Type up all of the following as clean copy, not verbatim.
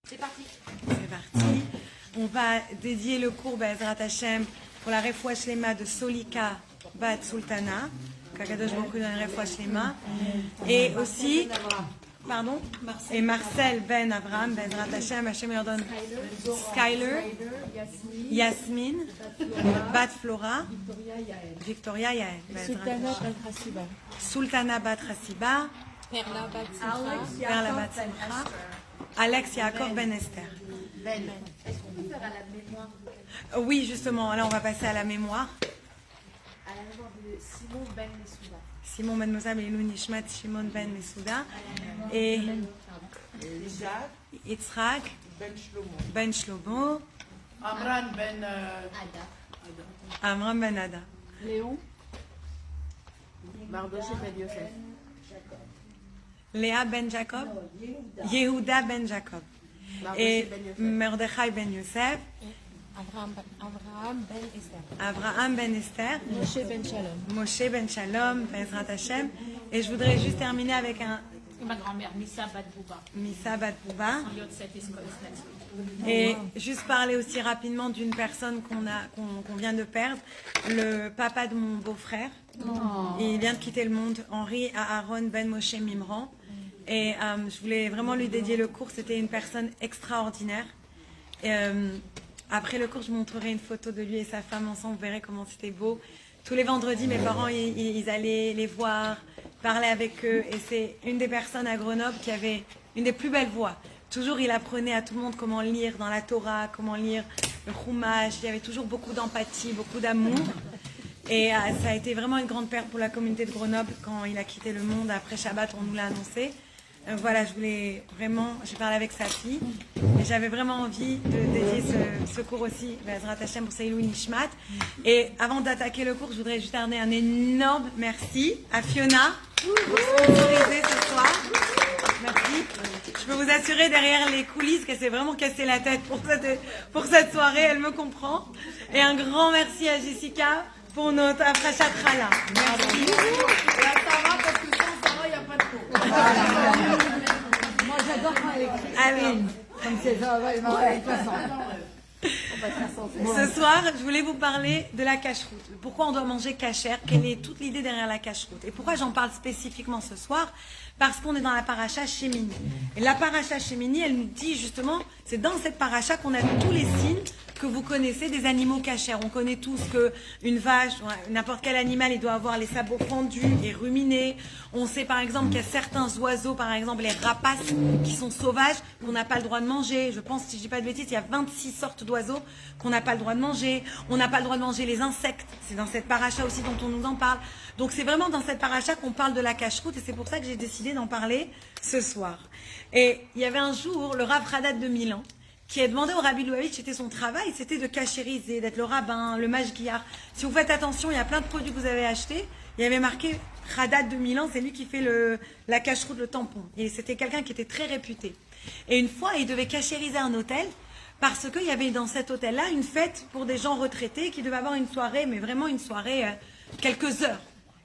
C'est parti. C'est parti. On va dédier le cours Be'ezrat Hashem pour la Refoua Shlema de Solika Bat Sultana. Kakadosh Baruch Hu donne la Refoua Shlema. Et aussi, pardon, et Marcel Ben Avraham, Be'ezrat Hashem, Hashem leur donne Skyler, Yasmine, Bat Flora, Victoria Yael, Sultana Bat Hasiba, Perla Perla Bat Simcha, Alex Yaakov Ben Esther. Est-ce qu'on peut faire à la mémoire Oui, justement, là on va passer à la mémoire. À la mémoire de Simon Ben Messouda. Simon Ben Moussa, Belou Nishmat, Shimon Ben Mesouda et Yitzhak Ben Shlomo, Amran Ben Amram Ben Ada, Léon, Mardoché Ben Yosef. Léa Ben Jacob, Yehuda Ben Jacob et Mordechai Ben Yosef, Abraham Ben Esther, Abraham Ben Esther, Moshe Ben Shalom, Moshe Ben Shalom, Be'ezrat Hashem. Et je voudrais juste terminer avec un Ma grand-mère, Missa Badbouba, Missa Bat Bouba. en lieu de cette escole. Et juste parler aussi rapidement d'une personne qu'on vient de perdre, le papa de mon beau-frère. Il vient de quitter le monde, Henri Aaron Ben Moshe Mimran. Et je voulais vraiment lui dédier le cours, c'était une personne extraordinaire. Et, après le cours, je vous montrerai une photo de lui et sa femme ensemble, vous verrez comment c'était beau. Tous les vendredis, mes parents, ils allaient les voir, parler avec eux. Et c'est une des personnes à Grenoble qui avait une des plus belles voix. Toujours, il apprenait à tout le monde comment lire dans la Torah, comment lire le Chumash. Il y avait toujours beaucoup d'empathie, beaucoup d'amour. Et ça a été vraiment une grande perte pour la communauté de Grenoble quand il a quitté le monde. Après Shabbat, on nous l'a annoncé. Voilà, je voulais vraiment, j'ai parlé avec sa fille et j'avais vraiment envie de dédier ce cours aussi, Be'ezrat Hashem, pour Seilou Nishmat. Et avant d'attaquer le cours, je voudrais juste donner un énorme merci à Fiona pour sponsoriser ce soir. Merci. Je peux vous assurer derrière les coulisses qu'elle s'est vraiment cassé la tête pour cette soirée, elle me comprend. Et un grand merci à Jessica pour notre Afrachat Chala. Merci. Là, ça va parce que sans ça va, il n'y a pas de cours. Moi j'adore quand elle écrit. Ah oui. Comme c'est ça, ouais, non, de toute façon. On va faire sans Ce soir, je voulais vous parler de la cache-route. Pourquoi on doit manger cachère? Quelle est toute l'idée derrière la cache-route? Et pourquoi j'en parle spécifiquement ce soir? Parce qu'on est dans la paracha Shemini. Et la paracha Shemini, elle nous dit justement, c'est dans cette paracha qu'on a tous les signes que vous connaissez des animaux cachères. On connaît tous que une vache, n'importe quel animal, il doit avoir les sabots fendus et ruminés. On sait par exemple qu'il y a certains oiseaux, par exemple les rapaces, qui sont sauvages, qu'on n'a pas le droit de manger. Je pense, si je dis pas de bêtises, il y a 26 sortes d'oiseaux qu'on n'a pas le droit de manger. On n'a pas le droit de manger les insectes. C'est dans cette paracha aussi dont on nous en parle. Donc c'est vraiment dans cette paracha qu'on parle de la cache-route et c'est pour ça que j'ai décidé d'en parler ce soir. Et il y avait un jour, le Rav Haddad de Milan, qui a demandé au Rabbi Lubavitch, c'était son travail, c'était de cachériser, d'être le rabbin, le mashgiach. Si vous faites attention, il y a plein de produits que vous avez achetés. Il y avait marqué Haddad de Milan, c'est lui qui fait la cache-route, le tampon. Et c'était quelqu'un qui était très réputé. Et une fois, il devait cachériser un hôtel parce qu'il y avait dans cet hôtel-là une fête pour des gens retraités qui devaient avoir une soirée, mais vraiment une soirée quelques heures.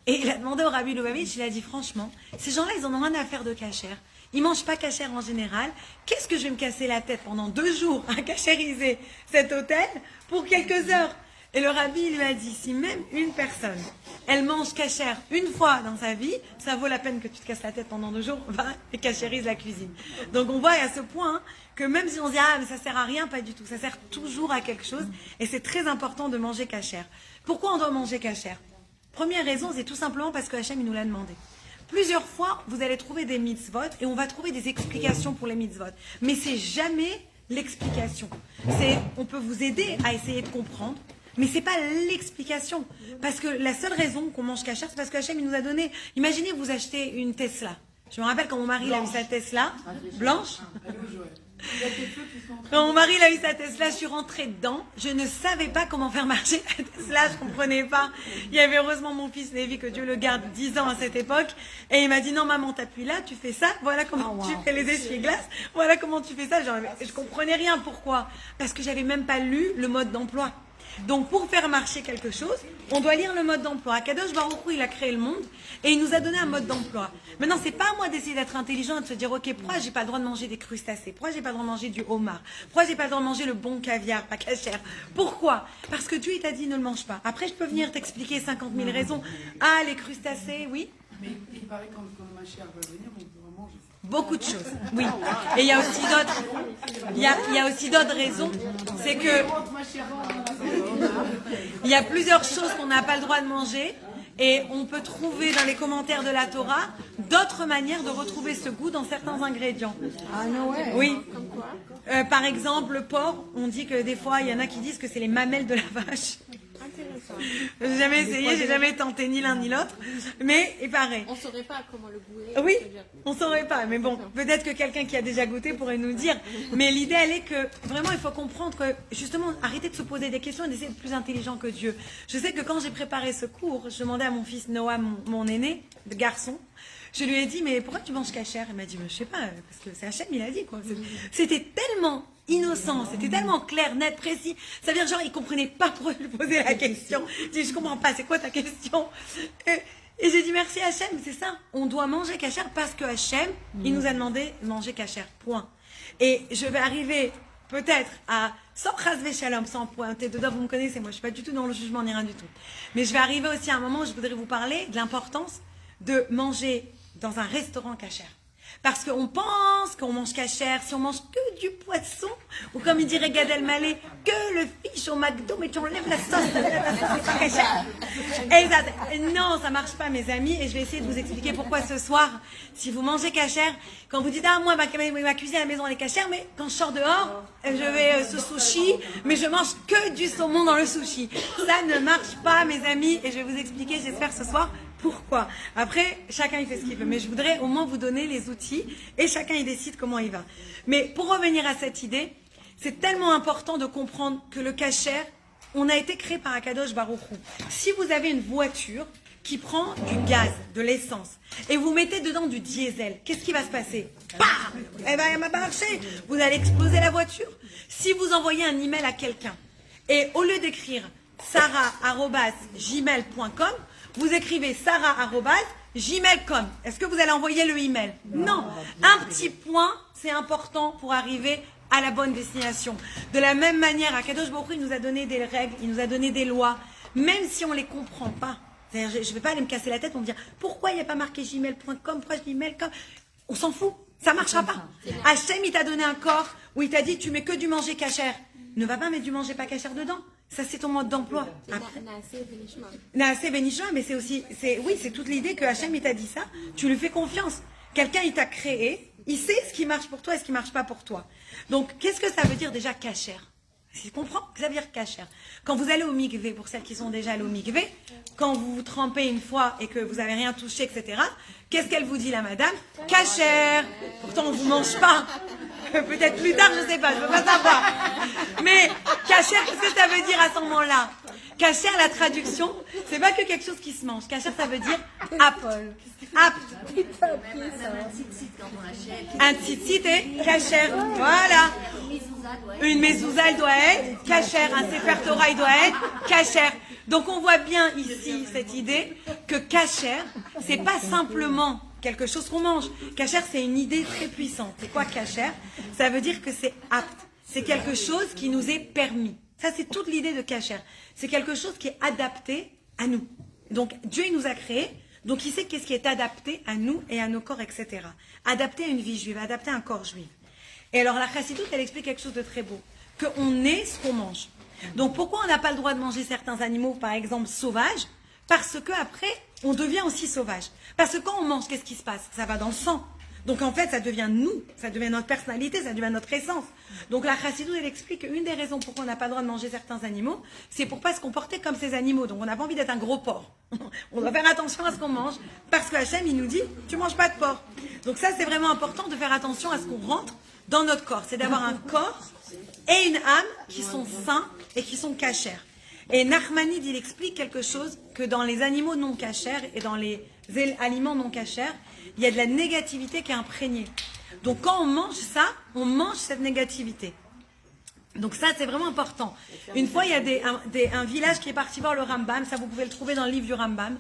Et il a demandé au Rabbi Lubavitch, il a dit franchement, ces gens-là, ils en ont rien à faire de cachère. Ils mangent pas cachère en général. Qu'est-ce que je vais me casser la tête pendant 2 jours à cachériser cet hôtel pour quelques heures? Et le rabbi lui a dit, si même une personne, elle mange cachère une fois dans sa vie, ça vaut la peine que tu te casses la tête pendant 2 jours, va et cachérise la cuisine. Donc on voit à ce point que même si on se dit, ah mais ça sert à rien, pas du tout. Ça sert toujours à quelque chose et c'est très important de manger cachère. Pourquoi on doit manger cachère? Première raison, c'est tout simplement parce que Hachem, il nous l'a demandé. Plusieurs fois, vous allez trouver des mitzvot et on va trouver des explications pour les mitzvot. Mais c'est jamais l'explication. On peut vous aider à essayer de comprendre, mais c'est pas l'explication. Parce que la seule raison qu'on mange cachère, c'est parce que Hachem, il nous a donné. Imaginez, vous achetez une Tesla. Je me rappelle quand mon mari il a eu sa Tesla, blanche. Quand mon mari a eu sa Tesla, je suis rentrée dedans. Je ne savais pas comment faire marcher la Tesla, je comprenais pas. Il y avait heureusement mon fils Lévi, que Dieu le garde, 10 ans à cette époque. Et il m'a dit, non maman, t'appuies là, tu fais ça, voilà comment tu fais les essuie-glaces, voilà comment tu fais ça. Genre, je comprenais rien, pourquoi? Parce que j'avais même pas lu le mode d'emploi. Donc, pour faire marcher quelque chose, on doit lire le mode d'emploi. Akadosh Baruch Hu, il a créé le monde et il nous a donné un mode d'emploi. Maintenant, c'est pas à moi d'essayer d'être intelligent et de se dire, ok, pourquoi j'ai pas le droit de manger des crustacés? Pourquoi j'ai pas le droit de manger du homard? Pourquoi j'ai pas le droit de manger le bon caviar, pas cachère? Pourquoi? Parce que Dieu, il t'a dit, ne le mange pas. Après, je peux venir t'expliquer 50 000 raisons. Ah, les crustacés, oui. Mais il paraît que quand ma chère va venir, on pourra manger. Beaucoup de choses, oui. Et il y a aussi d'autres, il y a aussi d'autres raisons. C'est que il y a plusieurs choses qu'on n'a pas le droit de manger et on peut trouver dans les commentaires de la Torah d'autres manières de retrouver ce goût dans certains ingrédients. Ah non, ouais. Oui. Par exemple, le porc, on dit que des fois, il y en a qui disent que c'est les mamelles de la vache. J'ai jamais essayé, j'ai jamais tenté ni l'un ni l'autre, mais il paraît. On saurait pas comment le goût est. Oui, on saurait pas, mais bon, peut-être que quelqu'un qui a déjà goûté pourrait nous dire. Mais l'idée, elle est que vraiment, il faut comprendre que justement, arrêter de se poser des questions et d'essayer d'être plus intelligent que Dieu. Je sais que quand j'ai préparé ce cours, je demandais à mon fils Noah, mon aîné, de garçon, je lui ai dit, mais pourquoi tu manges cachère? Il m'a dit, mais je sais pas, parce que c'est Hachem, il a dit quoi. C'était tellement innocent, c'était tellement clair, net, précis. Ça veut dire, genre, il comprenait pas pourquoi je lui posais la question. Il dit, je comprends pas, c'est quoi ta question? Et j'ai dit, merci Hachem, c'est ça. On doit manger cachère parce que Hachem, il nous a demandé de manger cachère, point. Et je vais arriver peut-être à, sans chasvé shalom, sans pointer dedans, vous me connaissez, moi je suis pas du tout dans le jugement ni rien du tout. Mais je vais arriver aussi à un moment où je voudrais vous parler de l'importance de manger dans un restaurant cachère. Parce qu'on pense qu'on mange cachère si on mange que du poisson, ou comme il dirait Gad Elmaleh, que le fish au McDo, mais tu enlèves la sauce, c'est pas cachère. Et non, ça marche pas, mes amis, et je vais essayer de vous expliquer pourquoi ce soir, si vous mangez cachère, quand vous dites, ah, moi, ma cuisine à la maison, elle est cachère, mais quand je sors dehors, je vais ce sushi, mais je mange que du saumon dans le sushi. Ça ne marche pas, mes amis, et je vais vous expliquer, j'espère, ce soir, pourquoi. Après, chacun il fait ce qu'il veut. Mais je voudrais au moins vous donner les outils et chacun il décide comment il va. Mais pour revenir à cette idée, c'est tellement important de comprendre que le kasher, on a été créé par Akadosh Baruch Hu. Si vous avez une voiture qui prend du gaz, de l'essence, et vous mettez dedans du diesel, qu'est-ce qui va se passer? Bam! Eh ben, elle m'a pas marché. Vous allez exploser la voiture. Si vous envoyez un email à quelqu'un, et au lieu d'écrire sarah@gmail.com, vous écrivez sarah@gmail.com. Est-ce que vous allez envoyer le email? Non. Un petit point, c'est important pour arriver à la bonne destination. De la même manière, Akadosh Baruch Hu, il nous a donné des règles, il nous a donné des lois, même si on ne les comprend pas. C'est-à-dire, je ne vais pas aller me casser la tête pour me dire pourquoi il n'y a pas marqué gmail.com, pourquoi gmail.com. On s'en fout, ça ne marchera pas. Hachem, il t'a donné un corps où il t'a dit tu mets que du manger cachère. Ne va pas mettre du manger pas cachère dedans. Ça, c'est ton mode d'emploi. Naaseh Benishma, mais c'est aussi, oui, c'est toute l'idée que Hachem, il t'a dit ça. Tu lui fais confiance. Quelqu'un, il t'a créé. Il sait ce qui marche pour toi et ce qui ne marche pas pour toi. Donc, qu'est-ce que ça veut dire déjà cachère? Tu comprends? Ça veut dire cachère. Quand vous allez au mikvé, pour celles qui sont déjà allées au mikvé, quand vous vous trempez une fois et que vous n'avez rien touché, etc., qu'est-ce qu'elle vous dit, la madame? Cachère. Pourtant, on ne vous mange pas. Peut-être plus tard, je ne sais pas, je ne veux pas savoir. Mais cachère, qu'est-ce que ça veut dire à ce moment-là? Cachère, la traduction, c'est pas que quelque chose qui se mange. Cachère, ça veut dire apte. Apte. Un tzitzit est cachère. Voilà. Une mezouza, elle doit être cachère. Un sefer Torah, il doit être cachère. Donc on voit bien ici cette idée que cachère, c'est pas simplement quelque chose qu'on mange. Cachère, c'est une idée très puissante. C'est quoi cachère? Ça veut dire que c'est apte. C'est quelque chose qui nous est permis. Ça, c'est toute l'idée de cachère. C'est quelque chose qui est adapté à nous. Donc, Dieu, il nous a créés. Donc, il sait qu'est-ce qui est adapté à nous et à nos corps, etc. Adapté à une vie juive, adapté à un corps juif. Et alors, la chassidoute, elle explique quelque chose de très beau. Qu'on est ce qu'on mange. Donc, pourquoi on n'a pas le droit de manger certains animaux, par exemple, sauvages? Parce qu'après, on devient aussi sauvage. Parce que quand on mange, qu'est-ce qui se passe? Ça va dans le sang. Donc en fait, ça devient nous, ça devient notre personnalité, ça devient notre essence. Donc la chassidoute, elle explique qu'une des raisons pourquoi on n'a pas le droit de manger certains animaux, c'est pour pas se comporter comme ces animaux. Donc on n'a pas envie d'être un gros porc. On doit faire attention à ce qu'on mange, parce que Hachem, il nous dit, tu manges pas de porc. Donc ça, c'est vraiment important de faire attention à ce qu'on rentre dans notre corps. C'est d'avoir un corps et une âme qui sont sains et qui sont cachères. Et Nachmanide, il explique quelque chose, que dans les animaux non cachères et dans les aliments non cachères, il y a de la négativité qui est imprégnée. Donc quand on mange ça, on mange cette négativité. Donc ça, c'est vraiment important. Une fois, il y a un village qui est parti voir le Rambam, ça vous pouvez le trouver dans le livre du Rambam,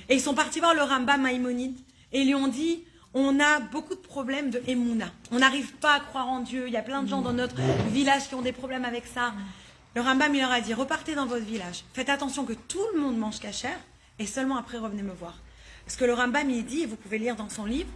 et ils sont partis voir le Rambam Maïmonide, et ils lui ont dit, on a beaucoup de problèmes de Emouna. On n'arrive pas à croire en Dieu, il y a plein de gens dans notre village qui ont des problèmes avec ça. Le Rambam, il leur a dit, repartez dans votre village, faites attention que tout le monde mange kasher, et seulement après revenez me voir. Parce que le Rambam, il dit, et vous pouvez lire dans son livre,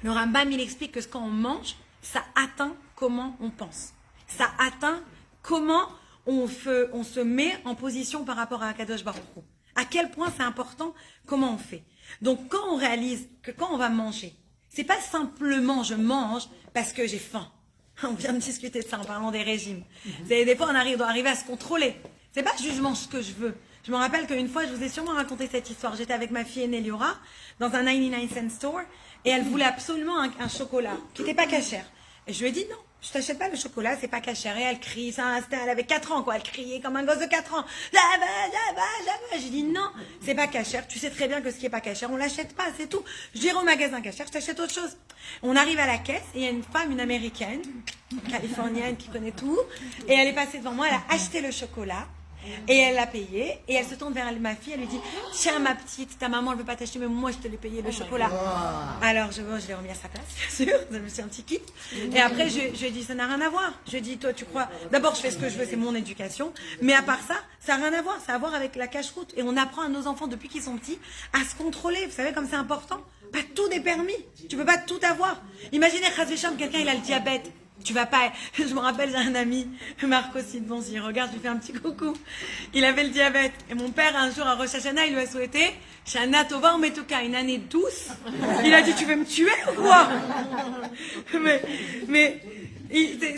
le Rambam, il explique que quand on mange, ça atteint comment on pense. Ça atteint comment on se met en position par rapport à Akadosh Baruch Hu. À quel point c'est important comment on fait. Donc quand on réalise que quand on va manger, c'est pas simplement je mange parce que j'ai faim. On vient de discuter de ça en parlant des régimes. Des fois on doit arriver à se contrôler. C'est pas que je mange ce que je veux. Je me rappelle qu'une fois, je vous ai sûrement raconté cette histoire. J'étais avec ma fille aînée Liora dans un 99 cent store et elle voulait absolument un chocolat qui n'était pas cachère. Et je lui ai dit non. Je t'achète pas le chocolat, c'est pas cachère. Et elle crie, elle avait 4 ans, quoi. Elle criait comme un gosse de 4 ans. J'ai dit non, c'est pas cachère. Tu sais très bien que ce qui est pas cachère, on l'achète pas, c'est tout. Je dirais au magasin cachère, je t'achète autre chose. On arrive à la caisse et il y a une femme, une américaine, californienne qui connaît tout. Et elle est passée devant moi, elle a acheté le chocolat. Et elle l'a payé, et elle se tourne vers ma fille, elle lui dit « Tiens ma petite, ta maman elle veut pas t'acheter, mais moi je te l'ai payé le chocolat. » Alors je l'ai remis à sa place, bien sûr, je me suis un petit kit. Et après je lui ai dit « Ça n'a rien à voir. » Je lui ai dit « Toi tu crois, d'abord je fais ce que je veux, c'est mon éducation, mais à part ça, ça n'a rien à voir, ça a à voir avec la cache-route. » Et on apprend à nos enfants depuis qu'ils sont petits à se contrôler, vous savez comme c'est important. Pas tout est permis, tu peux pas tout avoir. Imaginez, quelqu'un il a le diabète. Tu vas pas. Je me rappelle, j'ai un ami, Marco Sidbon, s'il regarde, je lui fais un petit coucou. Il avait le diabète. Et mon père, un jour, à Rosh Hashanah, il lui a souhaité Shana Tova Umetuka, une année douce. Il a dit tu veux me tuer ou quoi? Mais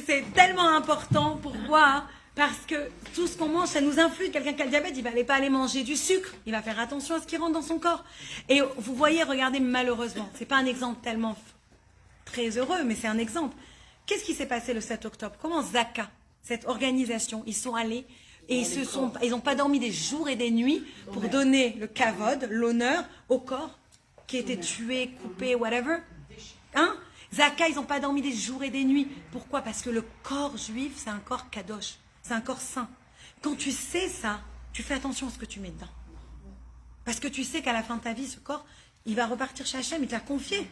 c'est tellement important. Pourquoi? Parce que tout ce qu'on mange, ça nous influe. Quelqu'un qui a le diabète, il va pas aller manger du sucre. Il va faire attention à ce qui rentre dans son corps. Et vous voyez, regardez, malheureusement, c'est pas un exemple tellement très heureux, mais c'est un exemple. Qu'est-ce qui s'est passé le 7 octobre? Comment Zaka, cette organisation, ils sont allés et ils n'ont pas dormi des jours et des nuits pour donner le kavod, l'honneur au corps qui était tué, coupé, whatever. Hein? Zaka, ils n'ont pas dormi des jours et des nuits. Pourquoi? Parce que le corps juif, c'est un corps kadosh, c'est un corps saint. Quand tu sais ça, tu fais attention à ce que tu mets dedans. Parce que tu sais qu'à la fin de ta vie, ce corps, il va repartir chez Hachem, il t'a confié.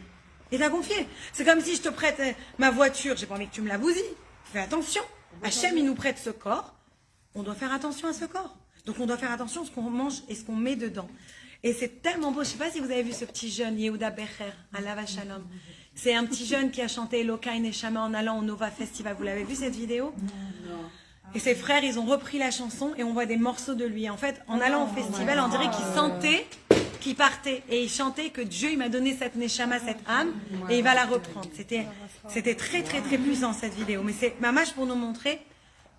Il t'a confié. C'est comme si je te prête ma voiture, j'ai pas envie que tu me la bousilles. Fais attention. Hachem, il nous prête ce corps. On doit faire attention à ce corps. Donc on doit faire attention à ce qu'on mange et ce qu'on met dedans. Et c'est tellement beau. Je sais pas si vous avez vu ce petit jeune, Yehuda Becher, à Lava Shalom. C'est un petit jeune qui a chanté Elokai Neshama en allant au Nova Festival. Vous l'avez vu cette vidéo? Et ses frères, ils ont repris la chanson et on voit des morceaux de lui. En fait, en allant au festival, on dirait qu'il sentait qu'il partait et il chantait que Dieu il m'a donné cette neshama, cette âme et il va la reprendre. C'était très très très puissant cette vidéo. Mais c'est mamage pour nous montrer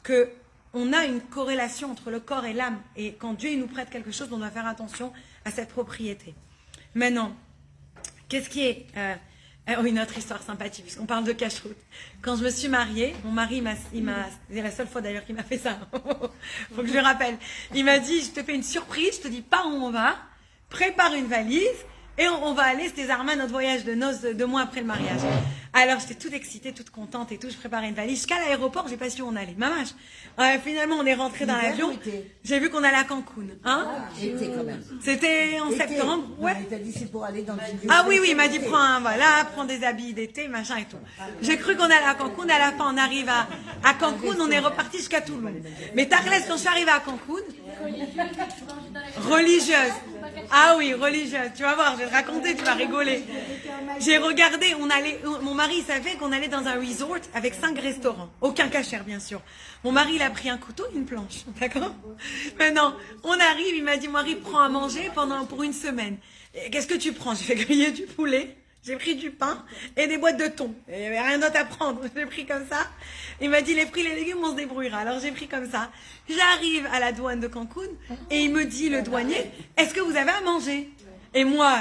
que on a une corrélation entre le corps et l'âme. Et quand Dieu il nous prête quelque chose, on doit faire attention à cette propriété. Maintenant, qu'est-ce qui est... une autre histoire sympathique, puisqu'on parle de cache-route. Quand je me suis mariée, mon mari, c'est la seule fois d'ailleurs qu'il m'a fait ça. Faut que je lui rappelle. Il m'a dit, je te fais une surprise, je te dis pas où on va, prépare une valise, et on va aller, c'était Zarma, notre voyage de noces 2 mois après le mariage. Alors j'étais toute excitée, toute contente et tout, je préparais une valise. Jusqu'à l'aéroport, j'ai pas su où on allait. Mamage. Finalement, on est rentré dans l'avion. J'ai vu qu'on allait à Cancun. Hein? Quand même. C'était en septembre. Ouais. Il t'a dit c'est pour aller dans une... Ah oui, il m'a dit prends des habits d'été, machin et tout. J'ai cru qu'on allait à Cancun. À la fin, on arrive à Cancun, on est reparti jusqu'à Toulon. Mais Tarles, quand je suis arrivée à Cancun, religieuse. Ah oui, religieuse. Tu vas voir, je vais te raconter, tu vas rigoler. J'ai regardé, mon mari savait qu'on allait dans un resort avec 5 restaurants. Aucun cachère, bien sûr. Mon mari, il a pris un couteau et une planche. D'accord? Maintenant, on arrive, il m'a dit, Marie, prends à manger pour une semaine. Qu'est-ce que tu prends? J'ai fait griller du poulet. J'ai pris du pain et des boîtes de thon. Il n'y avait rien d'autre à prendre. J'ai pris comme ça. Il m'a dit, les fruits et les légumes, on se débrouillera. Alors j'ai pris comme ça. J'arrive à la douane de Cancun et il me dit, le douanier, est-ce que vous avez à manger? Et moi,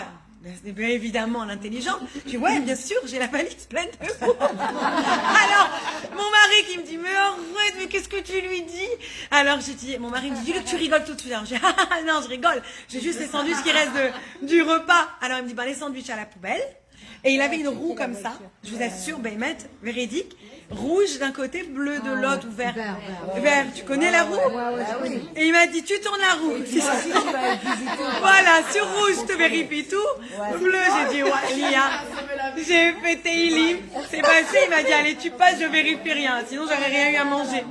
bien évidemment, l'intelligent, je dis, ouais, bien sûr, j'ai la valise pleine de fruits. Alors, mon mari qui me dit, mais arrête, mais qu'est-ce que tu lui dis? Alors j'ai dit, mon mari me dit, dis-le que tu rigoles tout de suite. Alors j'ai dit, ah non, je rigole. J'ai juste les sandwichs qui restent du repas. Alors il me dit, les sandwichs à la poubelle. Et il avait une roue comme ça, je vous assure, Bémet, véridique, rouge d'un côté, bleu de l'autre, ou vert. Vert, tu connais la roue? Et il m'a dit, tu tournes la roue. Voilà, sur rouge, je te vérifie tout. Bleu, j'ai dit, ouais, Lia. J'ai fait Teilim. C'est passé, il m'a dit, allez, tu passes, je vérifie rien. Sinon, j'aurais rien eu à manger.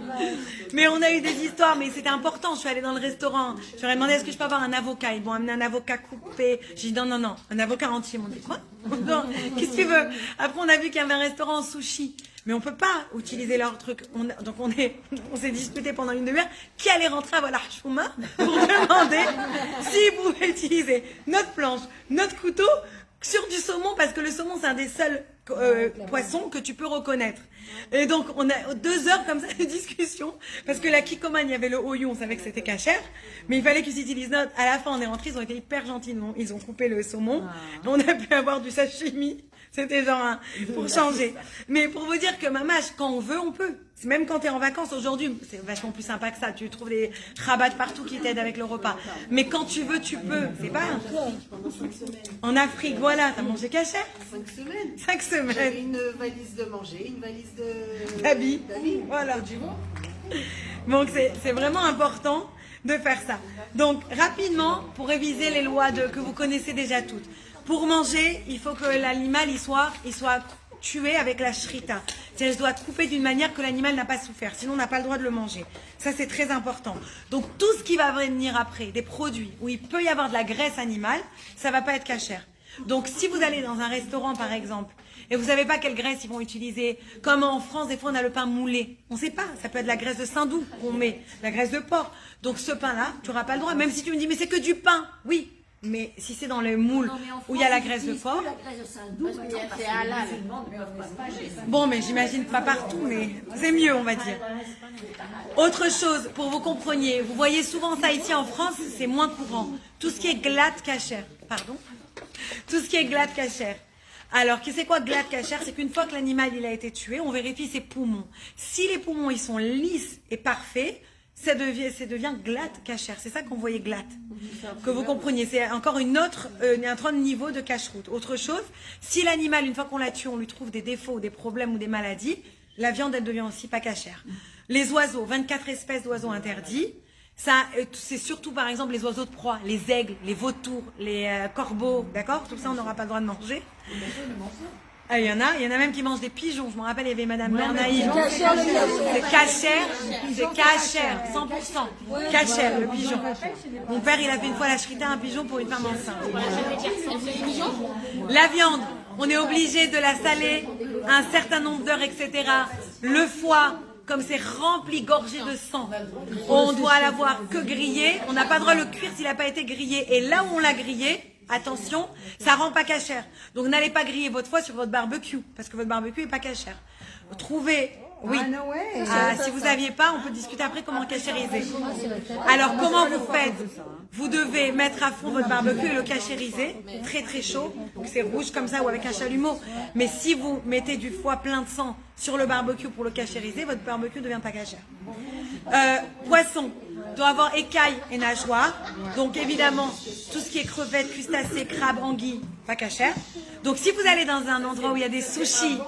Mais on a eu des histoires, mais c'était important. Je suis allée dans le restaurant. Je leur ai demandé, est-ce que je peux avoir un avocat? Ils m'ont amené un avocat coupé. J'ai dit, non, un avocat entier. Ils m'ont dit, quoi? Non, qu'est-ce que tu veux? Après, on a vu qu'il y avait un restaurant en sushi. Mais on peut pas utiliser leur truc. Donc on s'est disputé pendant une demi-heure qui allait rentrer à Walachchouma pour demander s'ils pouvaient utiliser notre planche, notre couteau sur du saumon, parce que le saumon c'est un des seuls poissons que tu peux reconnaître. Et donc on a 2 heures comme ça de discussion, parce que la kikoman, il y avait le hoyou, on savait que c'était cachère, mais il fallait qu'ils utilisent notre. À la fin on est rentrés, ils ont été hyper gentils, ils ont coupé le saumon, on a pu avoir du sashimi. C'était genre pour changer. Mais pour vous dire que mamache, quand on veut, on peut. Même quand tu es en vacances aujourd'hui, c'est vachement plus sympa que ça. Tu trouves des rabats partout qui t'aident avec le repas. Mais quand tu veux, tu peux. C'est pas en Afrique, voilà, t'as mangé cachère 5 semaines. 5 semaines. J'avais une valise de manger, une valise de... D'habits. Voilà. Donc c'est vraiment important de faire ça. Donc rapidement, pour réviser les lois que vous connaissez déjà toutes. Pour manger, il faut que l'animal il soit tué avec la shrita. C'est-à-dire, il doit être coupé d'une manière que l'animal n'a pas souffert. Sinon, on n'a pas le droit de le manger. Ça, c'est très important. Donc, tout ce qui va venir après, des produits où il peut y avoir de la graisse animale, ça va pas être cachère. Donc, si vous allez dans un restaurant, par exemple, et vous savez pas quelle graisse ils vont utiliser, comme en France, des fois, on a le pain moulé. On sait pas. Ça peut être de la graisse de saindoux qu'on met, la graisse de porc. Donc, ce pain-là, tu n'auras pas le droit. Même si tu me dis, mais c'est que du pain. Oui. Mais si c'est dans le moule où il y a la graisse de porc. C'est halal. Bon, mais j'imagine pas partout, mais c'est mieux, on va dire. Autre chose, pour vous compreniez, vous voyez souvent ça ici en France, c'est moins courant. Tout ce qui est glatte cachère. Pardon? Tout ce qui est glatte cachère. Alors, c'est quoi glatte cachère? C'est qu'une fois que l'animal il a été tué, on vérifie ses poumons. Si les poumons ils sont lisses et parfaits, ça devient glatte cachère. C'est ça qu'on voyait glatte. Que vous compreniez. C'est encore un autre niveau de cache-route. Autre chose, si l'animal, une fois qu'on l'a tué, on lui trouve des défauts, des problèmes ou des maladies, la viande, elle devient aussi pas cachère. Les oiseaux, 24 espèces d'oiseaux interdits. Ça, c'est surtout, par exemple, les oiseaux de proie, les aigles, les vautours, les corbeaux, d'accord? Tout ça, on n'aura pas le droit de manger. Ah, il y en a même qui mangent des pigeons. Je me rappelle, il y avait Madame Bernaï. C'est cachère, 100%. Cachère, le pigeon. Mon père, il a fait une fois la shrita un pigeon pour une femme enceinte. La viande, on est obligé de la saler un certain nombre d'heures, etc. Le foie, comme c'est rempli, gorgé de sang, on doit l'avoir que grillé. On n'a pas le droit de le cuire s'il n'a pas été grillé. Et là où on l'a grillé, attention, ça rend pas cachère. Donc n'allez pas griller votre foie sur votre barbecue, parce que votre barbecue est pas cachère. Trouvez, oui. Si vous n'aviez pas, on peut discuter après comment cachériser. Alors comment vous faites? Vous devez mettre à fond votre barbecue et le cachériser, très très chaud, donc c'est rouge comme ça ou avec un chalumeau. Mais si vous mettez du foie plein de sang sur le barbecue pour le cachériser, votre barbecue ne devient pas cachère. Poisson doit avoir écailles et nageoires. Donc évidemment, tout ce qui est crevettes, crustacés, crabes, anguilles, pas cachère. Donc si vous allez dans un endroit où il y a des sushis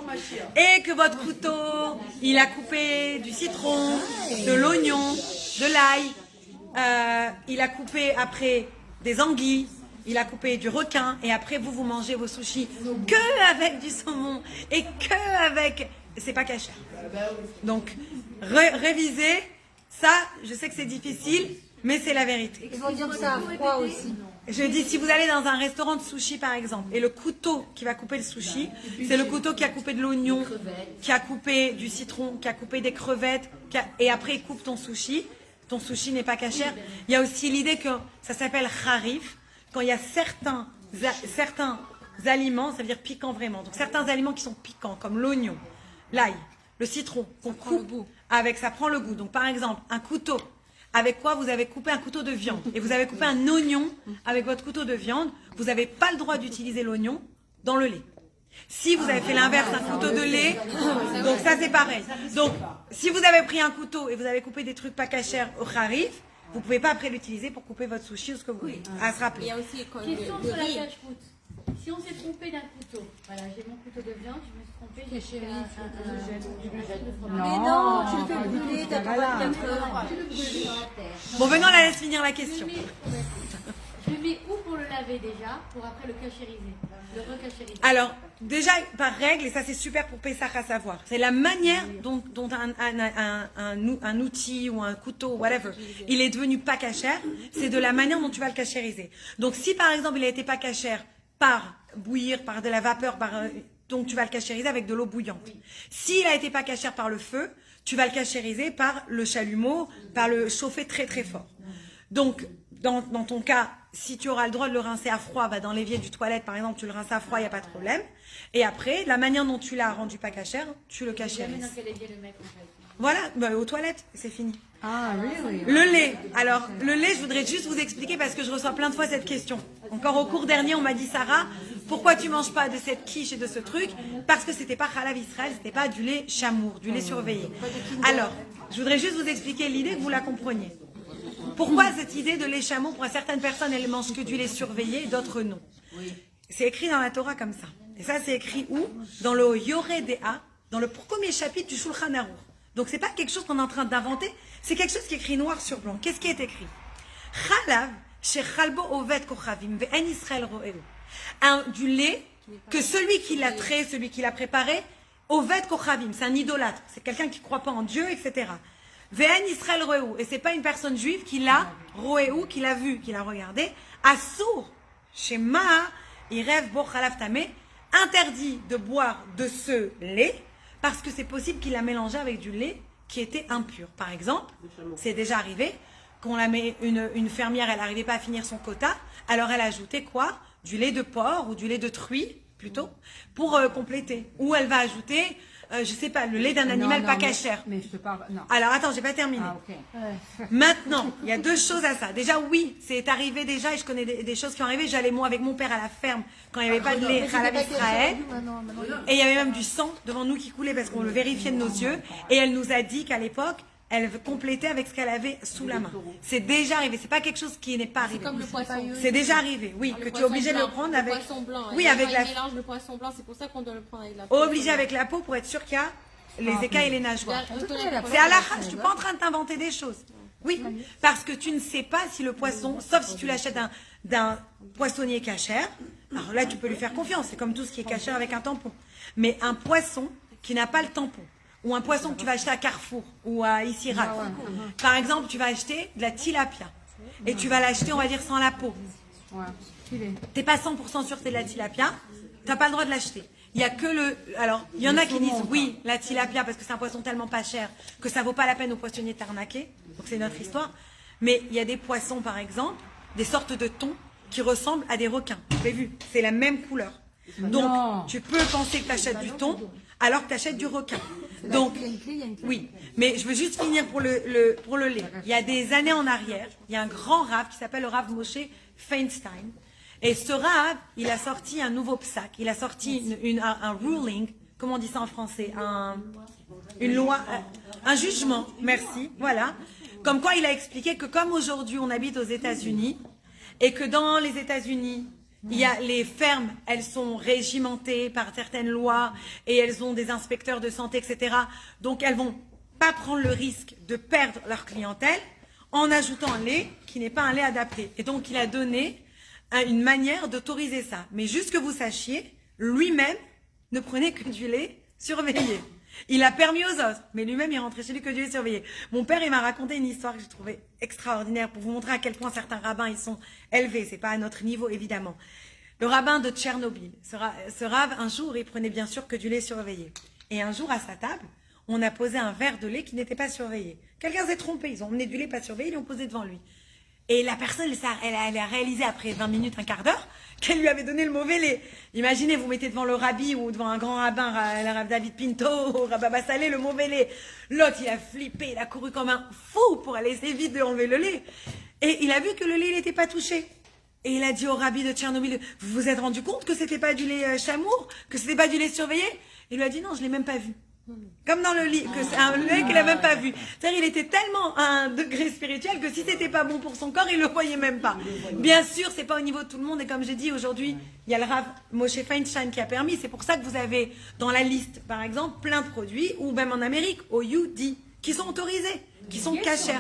et que votre couteau, il a coupé du citron, de l'oignon, de l'ail, il a coupé après des anguilles, il a coupé du requin, et après vous mangez vos sushis que avec du saumon et que avec... C'est pas cachère. Donc, révisez. Ça, je sais que c'est difficile, mais c'est la vérité. Il faut dire ça à froid aussi. Je dis, si vous allez dans un restaurant de sushi, par exemple, et le couteau qui va couper le sushi, c'est le couteau qui a coupé de l'oignon, qui a coupé du citron, qui a coupé des crevettes, et après il coupe ton sushi n'est pas cachère. Il y a aussi l'idée que ça s'appelle harif, quand il y a certains aliments, ça veut dire piquant vraiment. Donc certains aliments qui sont piquants, comme l'oignon, l'ail, le citron, qu'on coupe avec, ça prend le goût. Donc par exemple, un couteau, avec quoi vous avez coupé un couteau de viande, et vous avez coupé un oignon avec votre couteau de viande, vous n'avez pas le droit d'utiliser l'oignon dans le lait. Si vous avez fait l'inverse, un couteau de lait, donc ça c'est pareil. Donc si vous avez pris un couteau et vous avez coupé des trucs pas cachers au harif, vous ne pouvez pas après l'utiliser pour couper votre sushi ou ce que vous voulez. À se rappeler. Il y a aussi Question sur la cache-route. Si on s'est trompé d'un couteau, voilà, j'ai mon couteau de viande, je me suis trompée, j'ai fait Mais non, tu le fais brûler, t'as pas 24 heures. Bon, maintenant, on la laisse finir la question. Je le mets où pour le laver déjà, pour après le cachériser, le recachériser. Alors, déjà, par règle, et ça c'est super pour Pessah à savoir, c'est la manière dont un outil ou un couteau, whatever, il est devenu pas cachère, c'est de la manière dont tu vas le cachériser. Donc, si par exemple, il a été pas cachère par bouillir, par de la vapeur, donc tu vas le cachériser avec de l'eau bouillante. S'il a été pas cachère par le feu, tu vas le cachériser par le chalumeau, par le chauffer très très fort. Donc, dans ton cas, si tu auras le droit de le rincer à froid, dans l'évier du toilette, par exemple, tu le rinces à froid, il n'y a pas de problème. Et après, la manière dont tu l'as rendu pas cachère, tu le cachérises. Dans quel évier le mettre en fait? Voilà, aux toilettes, c'est fini. Ah, really? Le lait. Alors, le lait, je voudrais juste vous expliquer parce que je reçois plein de fois cette question. Encore au cours dernier, on m'a dit, Sarah, pourquoi tu manges pas de cette quiche et de ce truc? Parce que c'était pas Halav Israël, c'était pas du lait chamour, du lait surveillé. Alors, je voudrais juste vous expliquer l'idée que vous la compreniez. Pourquoi cette idée de lait chameau, pour certaines personnes, elles mangent que du lait surveillé, d'autres non. C'est écrit dans la Torah comme ça. Et ça, c'est écrit où? Dans le Yoreh Dea, dans le premier chapitre du Shulchan Aruch. Donc, c'est pas quelque chose qu'on est en train d'inventer, c'est quelque chose qui est écrit noir sur blanc. Qu'est-ce qui est écrit? Chalav, shechalbo oved kochavim, ve'en Israël ro'eu. Du lait que celui qui l'a trait, celui qui l'a préparé, oved kochavim, c'est un idolâtre, c'est quelqu'un qui ne croit pas en Dieu, etc. Ve'en Israël ro'eu, et c'est pas une personne juive qui l'a ro'eu, qui l'a vu, qui l'a regardé. Assour, shema, irev bo chalav tameh, interdit de boire de ce lait, parce que c'est possible qu'il l'a mélangé avec du lait qui était impur. Par exemple, c'est déjà arrivé qu'on la met une fermière, elle n'arrivait pas à finir son quota, alors elle a ajouté quoi? Du lait de porc ou du lait de truie, plutôt, pour compléter. Ou elle va ajouter, je sais pas, le lait d'un animal pas cachère. Mais je te parle, non. Alors attends, j'ai pas terminé. Ah, ok. Maintenant, il y a deux choses à ça. Déjà, oui, c'est arrivé déjà, et je connais des choses qui sont arrivées. J'allais moi avec mon père à la ferme quand il n'y avait pas de lait Halav Israël. Et il y avait même du sang devant nous qui coulait parce qu'on le vérifiait de nos yeux. Et elle nous a dit qu'à l'époque, elle complétait avec ce qu'elle avait sous la main. C'est déjà arrivé. C'est pas quelque chose qui n'est pas arrivé. Comme le poisson. C'est déjà arrivé, oui, que tu es obligé de le prendre avec. Le poisson blanc. Oui, avec la. Il mélange le poisson blanc, c'est pour ça qu'on doit le prendre avec la peau. Obligé avec la peau pour être sûr qu'il y a les écailles et les nageoires. C'est à la rage, je suis pas en train de t'inventer des choses. Oui, parce que tu ne sais pas si le poisson, sauf si tu l'achètes d'un poissonnier cachère, alors là tu peux lui faire confiance, c'est comme tout ce qui est cachère avec un tampon. Mais un poisson qui n'a pas le tampon, ou un poisson que tu vas acheter à Carrefour ou à Issirac, par exemple tu vas acheter de la tilapia, et tu vas l'acheter on va dire sans la peau. Ouais. T'es pas 100% sûr que c'est de la tilapia, t'as pas le droit de l'acheter. Il y a que alors, il y en a qui disent oui, la tilapia, parce que c'est un poisson tellement pas cher que ça vaut pas la peine aux poissonniers de t'arnaquer. Donc c'est notre histoire. Mais il y a des poissons, par exemple, des sortes de thons qui ressemblent à des requins. Vous avez vu, c'est la même couleur. Donc, tu peux penser que tu achètes du thon alors que tu achètes du requin. Donc, oui. Mais je veux juste finir pour le lait. Il y a des années en arrière, il y a un grand Rav qui s'appelle le Rav Moshe Feinstein. Et ce Rav, il a sorti un nouveau psak, il a sorti un ruling, comment on dit ça en français, une loi, un jugement, merci, voilà. Comme quoi il a expliqué que comme aujourd'hui on habite aux États-Unis, et que dans les États-Unis, il y a les fermes, elles sont régimentées par certaines lois, et elles ont des inspecteurs de santé, etc. Donc elles vont pas prendre le risque de perdre leur clientèle en ajoutant un lait qui n'est pas un lait adapté. Et donc il a donné une manière d'autoriser ça. Mais juste que vous sachiez, lui-même ne prenait que du lait surveillé. Il a permis aux autres, mais lui-même il rentrait chez lui que du lait surveillé. Mon père, il m'a raconté une histoire que j'ai trouvée extraordinaire pour vous montrer à quel point certains rabbins, ils sont élevés. C'est pas à notre niveau, évidemment. Le rabbin de Tchernobyl, ce rave, un jour, il prenait bien sûr que du lait surveillé. Et un jour, à sa table, on a posé un verre de lait qui n'était pas surveillé. Quelqu'un s'est trompé, ils ont emmené du lait pas surveillé, ils l'ont posé devant lui. Et la personne, elle a réalisé après 20 minutes, un quart d'heure, qu'elle lui avait donné le mauvais lait. Imaginez, vous mettez devant le rabbi ou devant un grand rabbin, le rabbin David Pinto, ou rabbin Bassalé, le mauvais lait. L'autre, il a flippé, il a couru comme un fou pour aller essayer vite de enlever le lait. Et il a vu que le lait, il n'était pas touché. Et il a dit au rabbi de Tchernobyl, vous vous êtes rendu compte que c'était pas du lait chamour, que c'était pas du lait surveillé? Il lui a dit non, je l'ai même pas vu. Comme dans le livre, que c'est un lait qu'il a même pas vu. C'est-à-dire, il était tellement à un degré spirituel que si c'était pas bon pour son corps, il le voyait même pas. Bien sûr, c'est pas au niveau de tout le monde. Et comme j'ai dit, aujourd'hui, il y a le Rav Moshe Feinstein qui a permis. C'est pour ça que vous avez dans la liste, par exemple, plein de produits, ou même en Amérique, au UD, qui sont autorisés, qui sont cachers.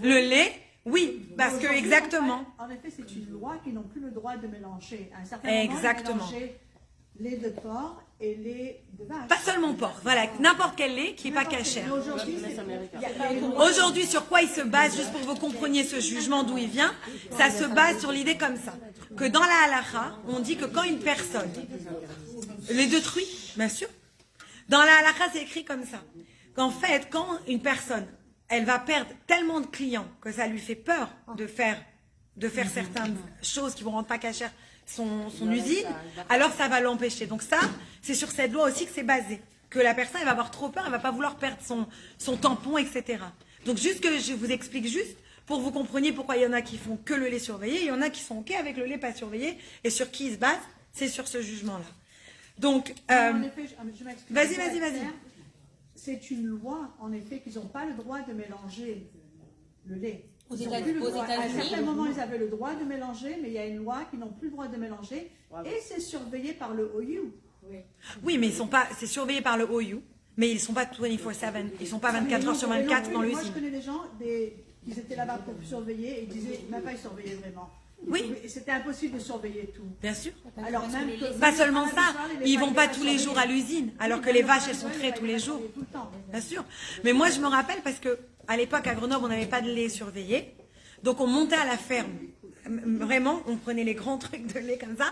Le lait, oui, parce que exactement. En effet, c'est une loi qui n'ont plus le droit de mélanger. À un certain moment, Exactement. mélanger lait de porc et lait de vache. Pas seulement porc, voilà, n'importe quel lait qui est pas caché. Mais aujourd'hui, il y a une loi. Aujourd'hui, sur quoi il se base, juste pour que vous compreniez ce jugement d'où il vient, ça se base sur l'idée comme ça, que dans la halakha, on dit que quand une personne, les détruit, bien sûr, dans la halakha, c'est écrit comme ça, qu'en fait, quand une personne, elle va perdre tellement de clients que ça lui fait peur de faire certaines choses qui vont rendre pas cachères son usine, alors ça va l'empêcher. Donc ça, c'est sur cette loi aussi que c'est basé. Que la personne, elle va avoir trop peur, elle va pas vouloir perdre son tampon, etc. Donc juste que je vous explique juste, pour que vous compreniez pourquoi il y en a qui font que le lait surveillé, il y en a qui sont OK avec le lait pas surveillé, et sur qui ils se basent, c'est sur ce jugement-là. Donc, En effet, je m'explique. vas-y. C'est une loi, en effet, qu'ils n'ont pas le droit de mélanger le lait. Aux Ils n'ont plus le droit. À un États-Unis, certain moment, ils avaient le droit de mélanger, mais il y a une loi qui n'ont plus le droit de mélanger, et c'est surveillé par le OU. oui, mais ils sont pas, c'est surveillé par le OU, mais ils sont pas 24/7, ils sont pas 24 heures sur 24 dans Moi, l'usine. je connais des gens, ils étaient là-bas pour surveiller, et ils disaient, même pas ils surveillaient vraiment. Oui. Et c'était impossible de surveiller tout. Bien sûr. Alors même que, Pas seulement même ça, les ils vont pas vaches, tous les jours à l'usine, alors que les vaches, elles sont traitées tous les jours. tout le temps. Bien sûr. Mais moi, je me rappelle parce que à l'époque, à Grenoble, on n'avait pas de lait surveillé. Donc, on montait à la ferme. Vraiment, on prenait les grands trucs de lait comme ça.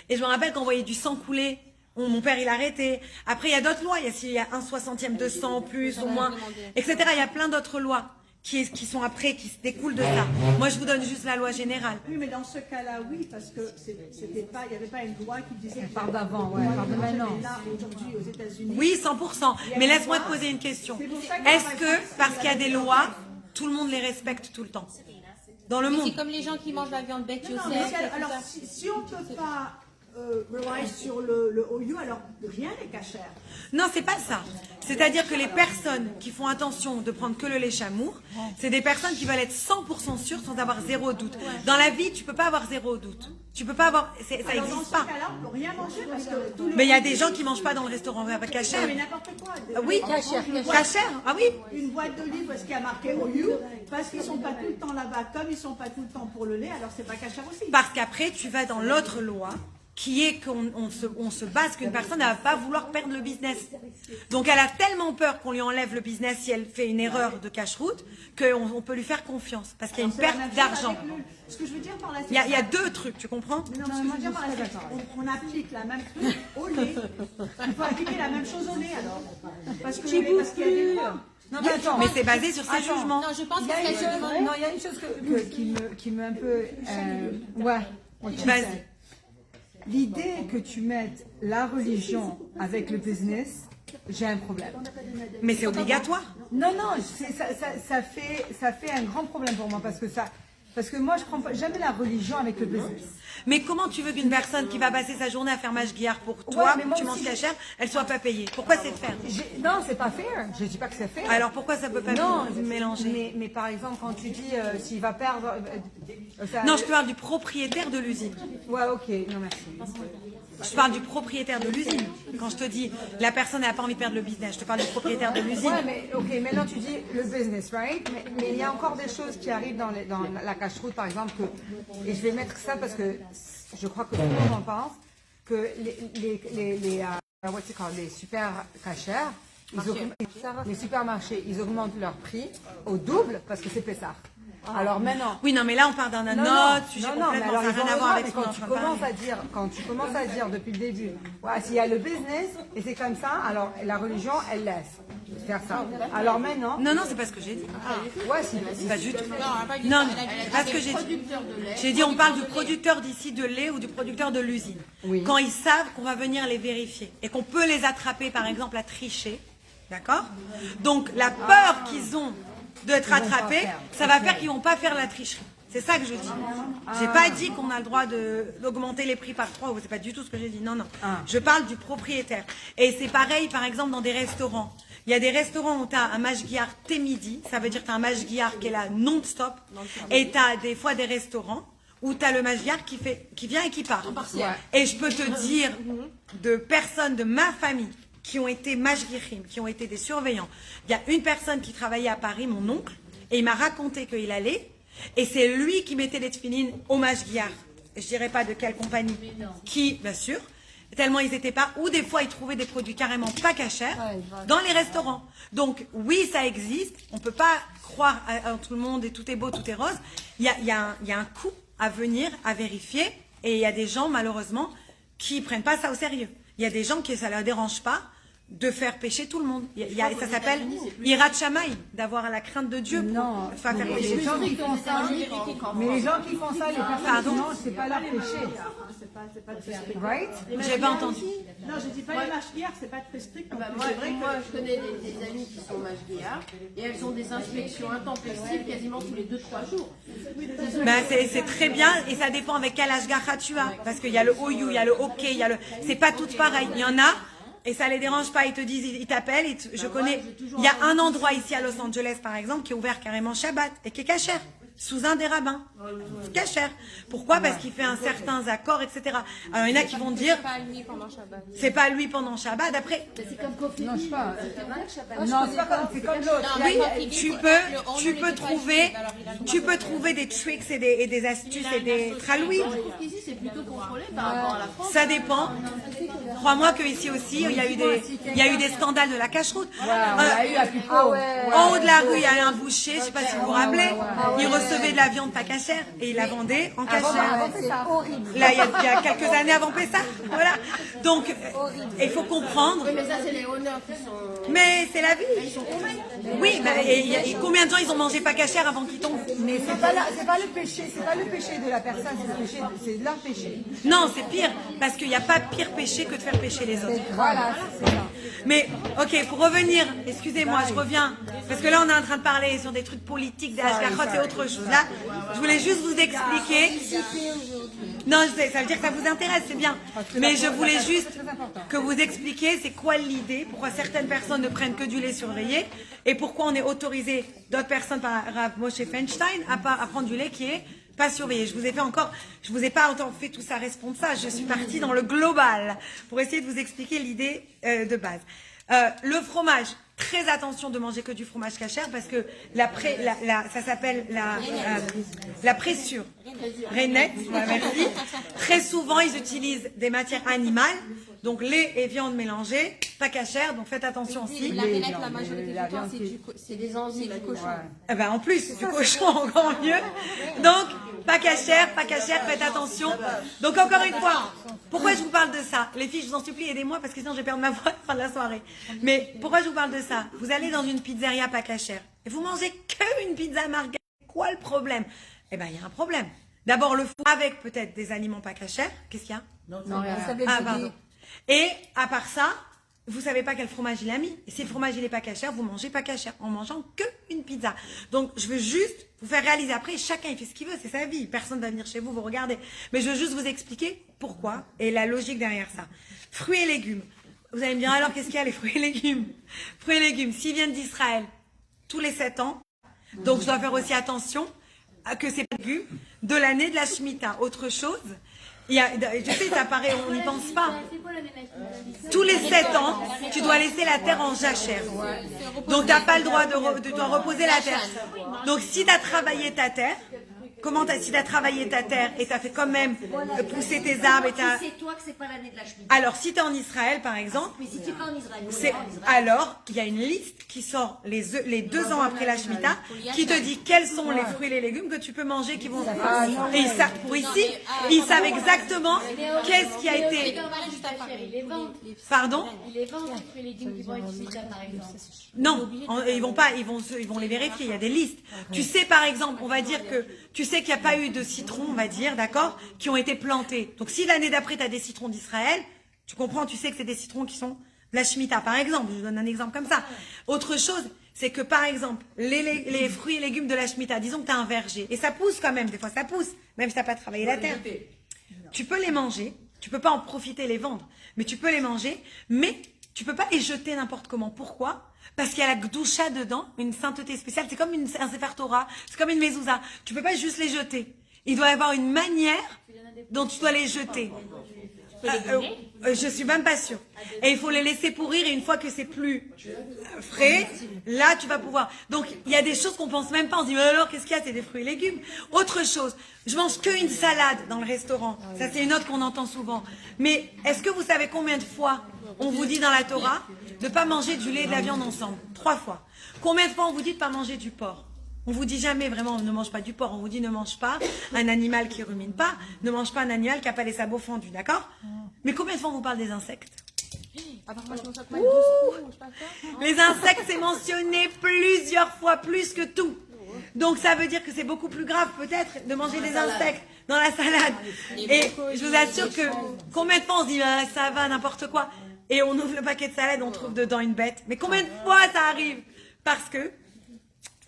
Et je me rappelle qu'on voyait du sang couler. Mon père, il arrêtait. Après, il y a d'autres lois. S'il y a 1/60 de sang en plus, au moins, etc. Il y a plein d'autres lois qui sont après, qui se découlent de ça. Moi, je vous donne juste la loi générale. Oui, mais dans ce cas-là, oui, parce que c'était pas, il n'y avait pas une loi qui disait. Elle part d'avant, ouais, elle part de maintenant. Mais là, aujourd'hui, aux États-Unis. Oui, 100%. Mais laisse-moi te poser une question. Est-ce que, parce qu'il y a des lois, tout le monde les respecte tout le temps? Dans le Mais monde. c'est comme les gens qui mangent la viande bête, Non, sais. mais alors, si on ne peut pas rely sur le OU, alors rien n'est cachère. Non, c'est pas ça. C'est-à-dire que les personnes qui font attention de prendre que le lait chamour, c'est des personnes qui veulent être 100% sûres sans avoir zéro doute. Dans la vie, tu peux pas avoir zéro doute. Tu peux pas avoir, ça Alors, dans n'existe ce pas. cas-là, on ne peut rien manger parce que tout le Mais il y a des gens qui mangent pas dans le restaurant cachère. mais n'importe quoi. Oui, cachère. Ah oui. Une boîte d'olives parce qu'il y a marqué OU, parce qu'ils ne sont pas tout le temps là-bas, comme ils ne sont pas tout le temps pour le lait, alors c'est pas cachère aussi. Parce qu'après, tu vas dans l'autre loi, qui est qu'on se base qu'une personne ne va pas vouloir perdre le business. Donc elle a tellement peur qu'on lui enlève le business si elle fait une erreur de cache-route qu'on peut lui faire confiance parce qu'il y a une C'est la perte même chose d'argent. avec ce que je veux dire par là, c'est Il y a ça. deux trucs, tu comprends? Non, ce que je veux dire par là, c'est qu'on applique la même chose au lait. Il faut appliquer la même chose au lait alors. Parce qu'il y a des lois. Non, mais attends. Mais c'est basé sur ces Attends. jugements. Non, je pense Il que y a une c'est chose, la non, il y a une chose qui me un peu, ouais. Vas-y. L'idée que tu mettes la religion avec le business, j'ai un problème. Mais c'est obligatoire. Non, ça fait un grand problème pour moi parce que moi je prends jamais la religion avec le business. Mais comment tu veux qu'une personne qui va passer sa journée à faire mashgiach pour toi, mais moi tu manges aussi, cachère, elle soit pas payée? Pourquoi c'est faire? Non, c'est pas fair. Je dis pas que c'est fair. Alors pourquoi ça peut pas non, mélanger? mais par exemple quand tu dis s'il va perdre, ça- Non, je te parle du propriétaire de l'usine. Ouais, ok, non merci. Je parle du propriétaire de l'usine. Quand je te dis la personne n'a pas envie de perdre le business, je te parle du propriétaire de l'usine. Ouais, mais ok, maintenant tu dis le business, right? Mais il y a encore des choses qui arrivent dans la cache-route, par exemple, et je vais mettre ça parce que je crois que tout le monde en pense, que les super cachères, les supermarchés, ils augmentent leur prix au double parce que c'est Pessah. Alors maintenant. Oui, non, mais là on parle d'un autre sujet complètement, mais alors, ça n'a rien à voir avec ce qu'on est quand en tu train de parler. quand tu commences à dire depuis le début, ouais, s'il y a le business et c'est comme ça, alors la religion, elle laisse faire ça. Alors maintenant. Non, non, c'est pas ce que j'ai dit. Ouais, c'est Pas du tout. Non, c'est pas ce que j'ai dit. J'ai dit on parle du producteur d'ici de lait ou du producteur de l'usine. Oui. Quand ils savent qu'on va venir les vérifier et qu'on peut les attraper, par exemple, à tricher, d'accord? Donc la peur qu'ils ont d'être vont pas attrapés, faire. ça va faire qu'ils vont pas faire la tricherie. C'est ça que je dis. J'ai pas dit qu'on a le droit d'augmenter les prix par 3, c'est pas du tout ce que j'ai dit. Non, non. Je parle du propriétaire. Et c'est pareil, par exemple, dans des restaurants. Il y a des restaurants où tu as un mashgiar midi, ça veut dire que tu as un mashgiar qui est là non-stop. Et tu as des fois des restaurants où tu as le mashgiar qui vient et qui part. Et je peux te dire de personnes de ma famille qui ont été mashgirim, qui ont été des surveillants. Il y a une personne qui travaillait à Paris, mon oncle, et il m'a raconté qu'il allait, et c'est lui qui mettait les tefilines au mashgiar. Je dirais pas de quelle compagnie, qui, bien sûr, tellement ils n'étaient pas, ou des fois ils trouvaient des produits carrément pas cachers dans les restaurants. Donc oui, ça existe, on peut pas croire à tout le monde et tout est beau, tout est rose. Il y a un coût à venir, à vérifier, et il y a des gens malheureusement qui prennent pas ça au sérieux. Il y a des gens qui ça leur dérange pas de faire pécher tout le monde. Ça s'appelle Hirat Shamaï, d'avoir la crainte de Dieu pour faire pécher. Les gens qui font ça, mais les gens qui font ça, les personnes qui mangent, c'est pas leur péché. C'est pas très strict. Right? J'ai pas entendu. Non, je dis pas les mashgiars, c'est pas très strict. Moi, je connais des amis qui sont mashgiars et elles ont des inspections intempestives quasiment tous les 2-3 jours. Ben, c'est très bien et ça dépend avec quel ashgacha tu as. Parce qu'il y a le OU, il y a le OK, il y a le. C'est pas toutes pareilles. Il y en a. Et ça les dérange pas, ils te disent, ils t'appellent, je connais, il y a un endroit ici à Los Angeles par exemple qui est ouvert carrément Shabbat et qui est cachère, sous un des rabbins, cachère. Pourquoi? Parce qu'il fait un certain accord, etc. Alors il y en a qui vont dire, c'est pas lui pendant Shabbat, après. C'est comme Kofi. Non, je sais pas. Non, c'est comme l'autre. Oui, tu peux trouver des tricks et des astuces et des tralouis. Je trouve qu'ici c'est plutôt contrôlé par rapport à la France. Ça dépend. Crois-moi que ici aussi, il y a eu des scandales de la cache-route. En haut de la rue, il y a un boucher, je sais pas si vous vous rappelez, il recevait de la viande pas cachère et il la vendait en cachère. Là, il y a quelques années avant Pessah. Voilà. Donc, il faut comprendre. Mais ça, c'est les honneurs qui sont. Mais c'est la vie. Oui, et combien de gens ils ont mangé pas cachère avant qu'ils tombent? Mais c'est pas le péché, c'est pas le péché de la personne, c'est leur péché. Non, c'est pire, parce qu'il n'y a pas pire péché que de faire pécher les autres. Voilà, c'est ça. Mais, ok, pour revenir, excusez-moi, je reviens, parce que là on est en train de parler sur des trucs politiques, des hashgachot et autre chose. Là, je voulais juste vous expliquer. Non, je sais, ça veut dire que ça vous intéresse, c'est bien. Mais je voulais juste que vous expliquiez c'est quoi l'idée, pourquoi certaines personnes ne prennent que du lait surveillé, et pourquoi on est autorisé, d'autres personnes par Rav Moshe Feinstein, à prendre du lait qui est pas surveillé. Je vous ai pas encore fait tout ça responsable. Je suis partie dans le global pour essayer de vous expliquer l'idée de base. Le fromage, très attention de manger que du fromage cachère parce que ça s'appelle la pressure. Renette, merci. Très souvent, ils utilisent des matières animales, donc lait et viande mélangées, pas cachère, donc faites attention aussi. La rainette, la majorité du temps, c'est des enzymes du cochon. Eh ben, en plus, du cochon, encore mieux. Donc, pas cachère, faites attention. Donc, encore une fois, pourquoi je vous parle de ça? Les filles, je vous en supplie, aidez-moi parce que sinon je vais perdre ma voix à la fin de la soirée. Mais pourquoi je vous parle de ça? Vous allez dans une pizzeria pas cachère et vous mangez qu'une pizza margarita. Quoi le problème? Eh ben, il y a un problème. D'abord, le four avec peut-être des aliments pas cachères. Qu'est-ce qu'il y a? Non, Ah, pardon. Et à part ça, vous savez pas quel fromage il a mis. Et si le fromage il est pas cachère, vous mangez pas cachère en mangeant que une pizza. Donc je veux juste vous faire réaliser. Après, chacun il fait ce qu'il veut, c'est sa vie. Personne va venir chez vous, vous regardez. Mais je veux juste vous expliquer pourquoi et la logique derrière ça. Fruits et légumes. Vous allez me dire alors qu'est-ce qu'il y a les fruits et légumes? Fruits et légumes, s'ils viennent d'Israël tous les 7 ans, donc je dois faire aussi attention à que c'est pas légumes de l'année de la Shemitah. Autre chose. Je sais, ça paraît, on n'y pense pas. Tous les 7 ans, tu dois laisser la terre en jachère. Donc, tu n'as pas le droit de dois reposer la terre. Donc, si tu as travaillé ta terre, si tu as travaillé ta terre et tu as fait quand même pousser tes arbres et t'as... C'est toi que c'est pas l'année de la Shemitah. Alors, si tu es en Israël, par exemple, Mais si tu es pas en Israël, alors, il y a une liste qui sort les 2 ans après la Shemitah qui te dit quels sont les fruits et les légumes que tu peux manger qui vont... Et ils savent, pour ici, ils savent exactement qu'est-ce qui a été... ils les vendent. Pardon? Ils les vendent, les fruits et légumes qui vont être Shemitah, par exemple. Non, ils vont pas, ils vont les vérifier, il y a des listes. Tu sais, par exemple, on va dire que tu sais qu'il n'y a pas eu de citrons, on va dire, d'accord, qui ont été plantés. Donc si l'année d'après tu as des citrons d'Israël, tu comprends, tu sais que c'est des citrons qui sont de la Shemitah, par exemple. Je vous donne un exemple comme ça. Autre chose, c'est que par exemple, les fruits et légumes de la Shemitah, disons que tu as un verger, et ça pousse quand même, des fois ça pousse, même si tu n'as pas travaillé la terre. Tu peux les manger, tu peux pas en profiter et les vendre, mais tu peux les manger, mais tu peux pas les jeter n'importe comment. Pourquoi? Parce qu'il y a la gdoucha dedans, une sainteté spéciale, c'est comme un Sefer Torah, c'est comme une mezouza. Tu peux pas juste les jeter. Il doit y avoir une manière dont tu dois les jeter. Je suis même pas sûre. Et il faut les laisser pourrir et une fois que c'est plus frais, là tu vas pouvoir. Donc il y a des choses qu'on pense même pas. On se dit mais alors qu'est-ce qu'il y a? C'est des fruits et légumes. Autre chose, je mange qu'une salade dans le restaurant. Ça c'est une note qu'on entend souvent. Mais est-ce que vous savez combien de fois on vous dit dans la Torah de pas manger du lait et de la viande ensemble? 3 fois. Combien de fois on vous dit de pas manger du porc? On vous dit jamais vraiment ne mange pas du porc, on vous dit ne mange pas un animal qui rumine pas, ne mange pas un animal qui n'a pas les sabots fendus, d'accord? Mais combien de fois on vous parle des insectes? Les insectes, c'est mentionné plusieurs fois plus que tout. Donc ça veut dire que c'est beaucoup plus grave peut-être de manger des insectes dans la salade. Et je vous assure que combien de fois on se dit ça va, n'importe quoi, et on ouvre le paquet de salade, on trouve dedans une bête. Mais combien de fois ça arrive? Parce que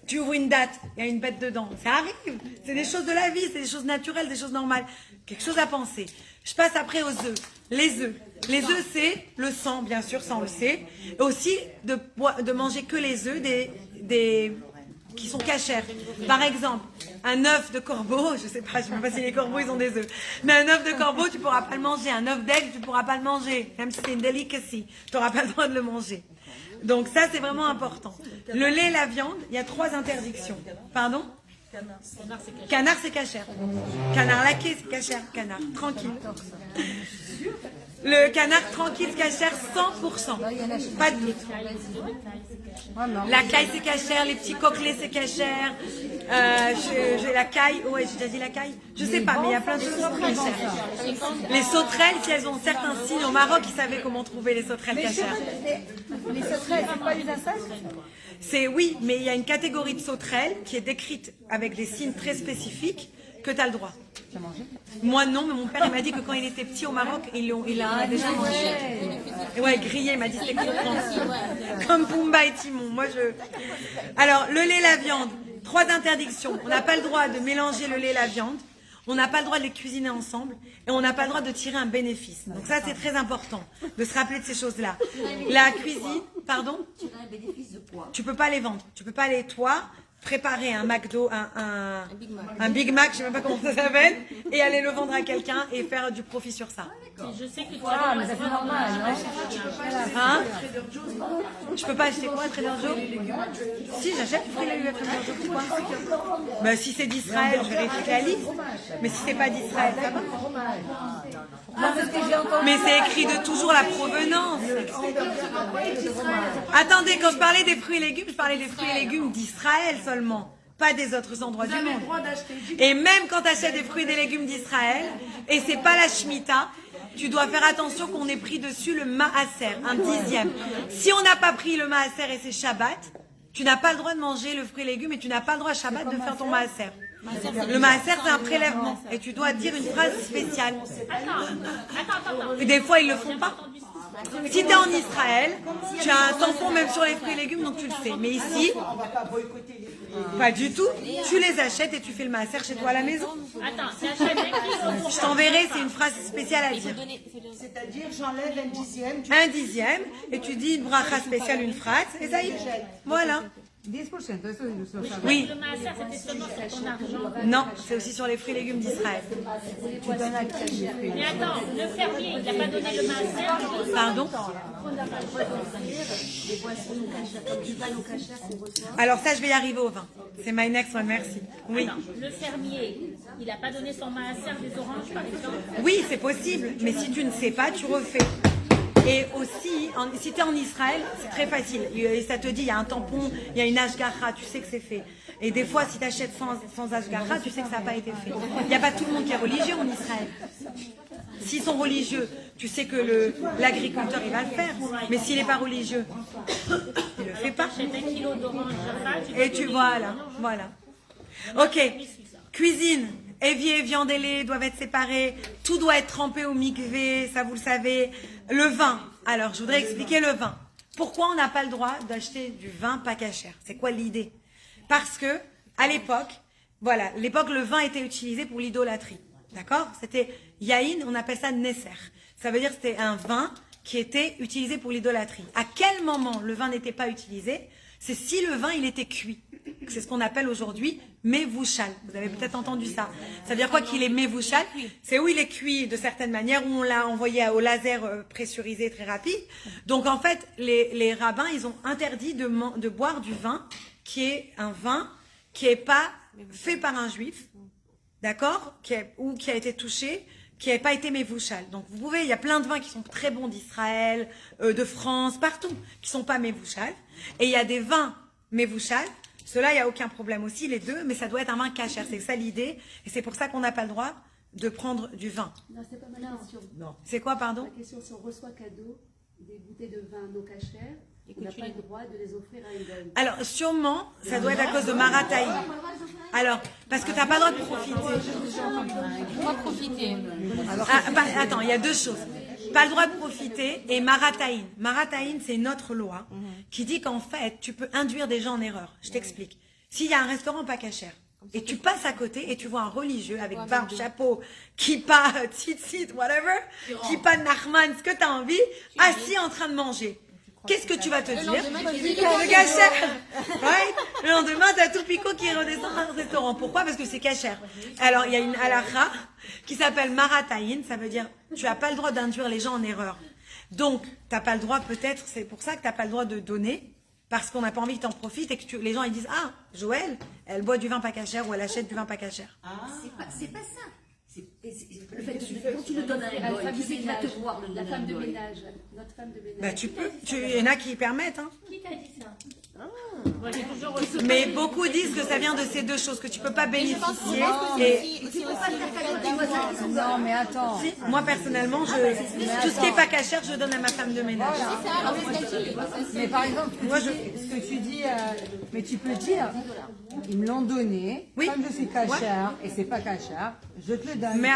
tu ouvres une date, il y a une bête dedans. Ça arrive. C'est des choses de la vie, c'est des choses naturelles, des choses normales. Quelque chose à penser. Je passe après aux œufs. Les œufs. Les œufs, c'est le sang, bien sûr, ça on le sait. Et aussi de manger que les œufs qui sont cachers. Par exemple, un œuf de corbeau, je sais pas si les corbeaux ils ont des œufs, mais un œuf de corbeau, tu pourras pas le manger. Un œuf d'aigle, tu pourras pas le manger. Même si c'est une delicacy, tu n'auras pas le droit de le manger. Donc ça, c'est vraiment important. Le lait et la viande, il y a 3 interdictions. Pardon? Canard, c'est cachère. Canard laqué, c'est cachère. Canard, tranquille. Le canard tranquille, cachère 100%. Pas de doute. La caille, c'est cachère. Les petits coquelets, c'est cachère. J'ai la caille. Ouais, j'ai déjà dit la caille. Je sais pas, mais il y a plein de choses qui sont cachères. Les sauterelles, si elles ont certains signes, au Maroc, ils savaient comment trouver les sauterelles cachères. Les sauterelles, c'est pas des insectes? C'est oui, mais il y a une catégorie de sauterelles qui est décrite avec des signes très spécifiques que tu as le droit. Moi non, mais mon père il m'a dit que quand il était petit au Maroc, il a déjà mangé. Ouais, grillé, il m'a dit c'était comme Pumba et Timon. Alors, le lait et la viande, 3 interdictions. On n'a pas le droit de mélanger le lait et la viande. On n'a pas le droit de les cuisiner ensemble et on n'a pas le droit de tirer un bénéfice. Donc ça, c'est très important de se rappeler de ces choses-là. La cuisine, pardon? Tu peux pas les vendre. Tu peux pas aller, toi, préparer un McDo, un Big Mac, je sais même pas comment ça s'appelle, et aller le vendre à quelqu'un et faire du profit sur ça. Je sais que tu Ah, mais ça c'est normal, non? Hein? Je peux pas acheter quoi à Trader Joe? Si, j'achète du fruit et légumes à Trader Joe. Pourquoi? Bah, si c'est d'Israël, je vérifie la liste. Mais si c'est pas d'Israël, ça va. Mais c'est écrit de toujours la provenance. Attendez, quand je parlais des fruits et légumes, je parlais des fruits et légumes d'Israël seulement, pas des autres endroits du monde. Et même quand tu achètes des fruits et des légumes d'Israël, et c'est pas la Shemitah, tu dois faire attention qu'on ait pris dessus le maaser, un 10e. Si on n'a pas pris le maaser et c'est Shabbat, tu n'as pas le droit de manger le fruit et légumes et tu n'as pas le droit à Shabbat de faire ton maaser. Le maaser, c'est un prélèvement et tu dois dire une phrase spéciale. Et des fois, ils le font pas. Si tu es en Israël, tu as un tampon même sur les fruits et légumes, donc tu le sais. Mais ici, pas du tout. Tu les achètes et tu fais le maaser chez toi à la maison. Je t'enverrai, c'est une phrase spéciale à dire. C'est-à-dire, j'enlève un 10e. Un 10e, et tu dis une bracha spéciale, une phrase, et ça y est. Voilà. 10%, eso es lo que Oui. Le maaser, c'était seulement sur ton argent. Non, c'est aussi sur les fruits et légumes d'Israël. Mais attends, le fermier, il n'a pas donné le maaser. Pardon? Alors ça, je vais y arriver au vin. C'est my next one, merci. Oui. Attends, le fermier, il n'a pas donné son maaser des oranges, par exemple. Oui, c'est possible, mais si tu ne sais pas, tu refais. Et aussi, si tu es en Israël, c'est très facile. Ça te dit, il y a un tampon, il y a une ashgacha, tu sais que c'est fait. Et des fois, si tu achètes sans ashgacha, tu sais que ça n'a pas été fait. Il n'y a pas tout le monde qui est religieux en Israël. S'ils sont religieux, tu sais que l'agriculteur, il va le faire. Mais s'il n'est pas religieux, il ne le fait pas. Et voilà. Ok, cuisine. Évier, viande et lait doivent être séparés. Tout doit être trempé au mikvé, ça vous le savez. Le vin. Alors, je voudrais expliquer le vin. Pourquoi on n'a pas le droit d'acheter du vin pas cachère? C'est quoi l'idée? Parce que, à l'époque, voilà, l'époque, le vin était utilisé pour l'idolâtrie. D'accord? C'était yaïn, on appelle ça nesser. Ça veut dire que c'était un vin qui était utilisé pour l'idolâtrie. À quel moment le vin n'était pas utilisé? C'est si le vin, il était cuit. C'est ce qu'on appelle aujourd'hui mevouchal. Vous avez peut-être entendu ça. Ça veut dire quoi qu'il est mevouchal? C'est où il est cuit de certaines manières, où on l'a envoyé au laser pressurisé très rapide. Donc en fait, les rabbins, ils ont interdit de boire du vin qui est un vin qui n'est pas fait par un juif, d'accord, ou qui a été touché, qui n'a pas été mevouchal. Donc vous pouvez, il y a plein de vins qui sont très bons d'Israël, de France, partout, qui sont pas mevouchal. Et il y a des vins mevouchal. Ceux-là, il n'y a aucun problème aussi, les deux, mais ça doit être un vin cachère. C'est ça l'idée. Et c'est pour ça qu'on n'a pas le droit de prendre du vin. Non, c'est pas ma question. Non. C'est quoi, pardon? La question, si on reçoit cadeau des bouteilles de vin non cachères, on n'a pas le droit de les offrir à une bonne. Alors, sûrement, ça doit être à cause de Marataï. Alors, parce que tu n'as pas le droit de profiter. On va profiter. Attends, il y a deux choses. Pas le droit de profiter et Marataïn. Marataïn, c'est une autre loi qui dit qu'en fait, tu peux induire des gens en erreur. Je t'explique. S'il y a un restaurant pas cachère et tu passes à côté et tu vois un religieux avec barbe, chapeau, kippa, tzitzit, whatever, kippa, nachman, ce que tu as envie, assis en train de manger. Qu'est-ce que tu vas te dire? Le cachère. Right? Le lendemain, tu as tout picot qui redescend dans le restaurant. Pourquoi? Parce que c'est cachère. Alors, il y a une halakha qui s'appelle marataïn. Ça veut dire, tu n'as pas le droit d'induire les gens en erreur. Donc, tu n'as pas le droit, peut-être, c'est pour ça que tu n'as pas le droit de donner, parce qu'on n'a pas envie que tu en profites et que les gens ils disent, ah, Joël, elle boit du vin pas cachère ou elle achète du vin pas cachère. C'est pas ça. Le fait que tu le donnes à la femme qui va te voir, La femme de ménage, notre femme de ménage. Bah, tu peux. Il y en a qui permettent, hein. Qui t'a dit ça? Mais beaucoup disent que ça vient de ces deux choses, que tu peux pas bénéficier. Et Non, mais attends. si, moi personnellement, tout ce qui est pas cachère, je donne à ma femme de ménage. Mais par exemple, ce que tu dis, mais tu peux dire, ils me l'ont donné, Oui. comme je suis cachère et c'est pas cachère, je te le donne. Mais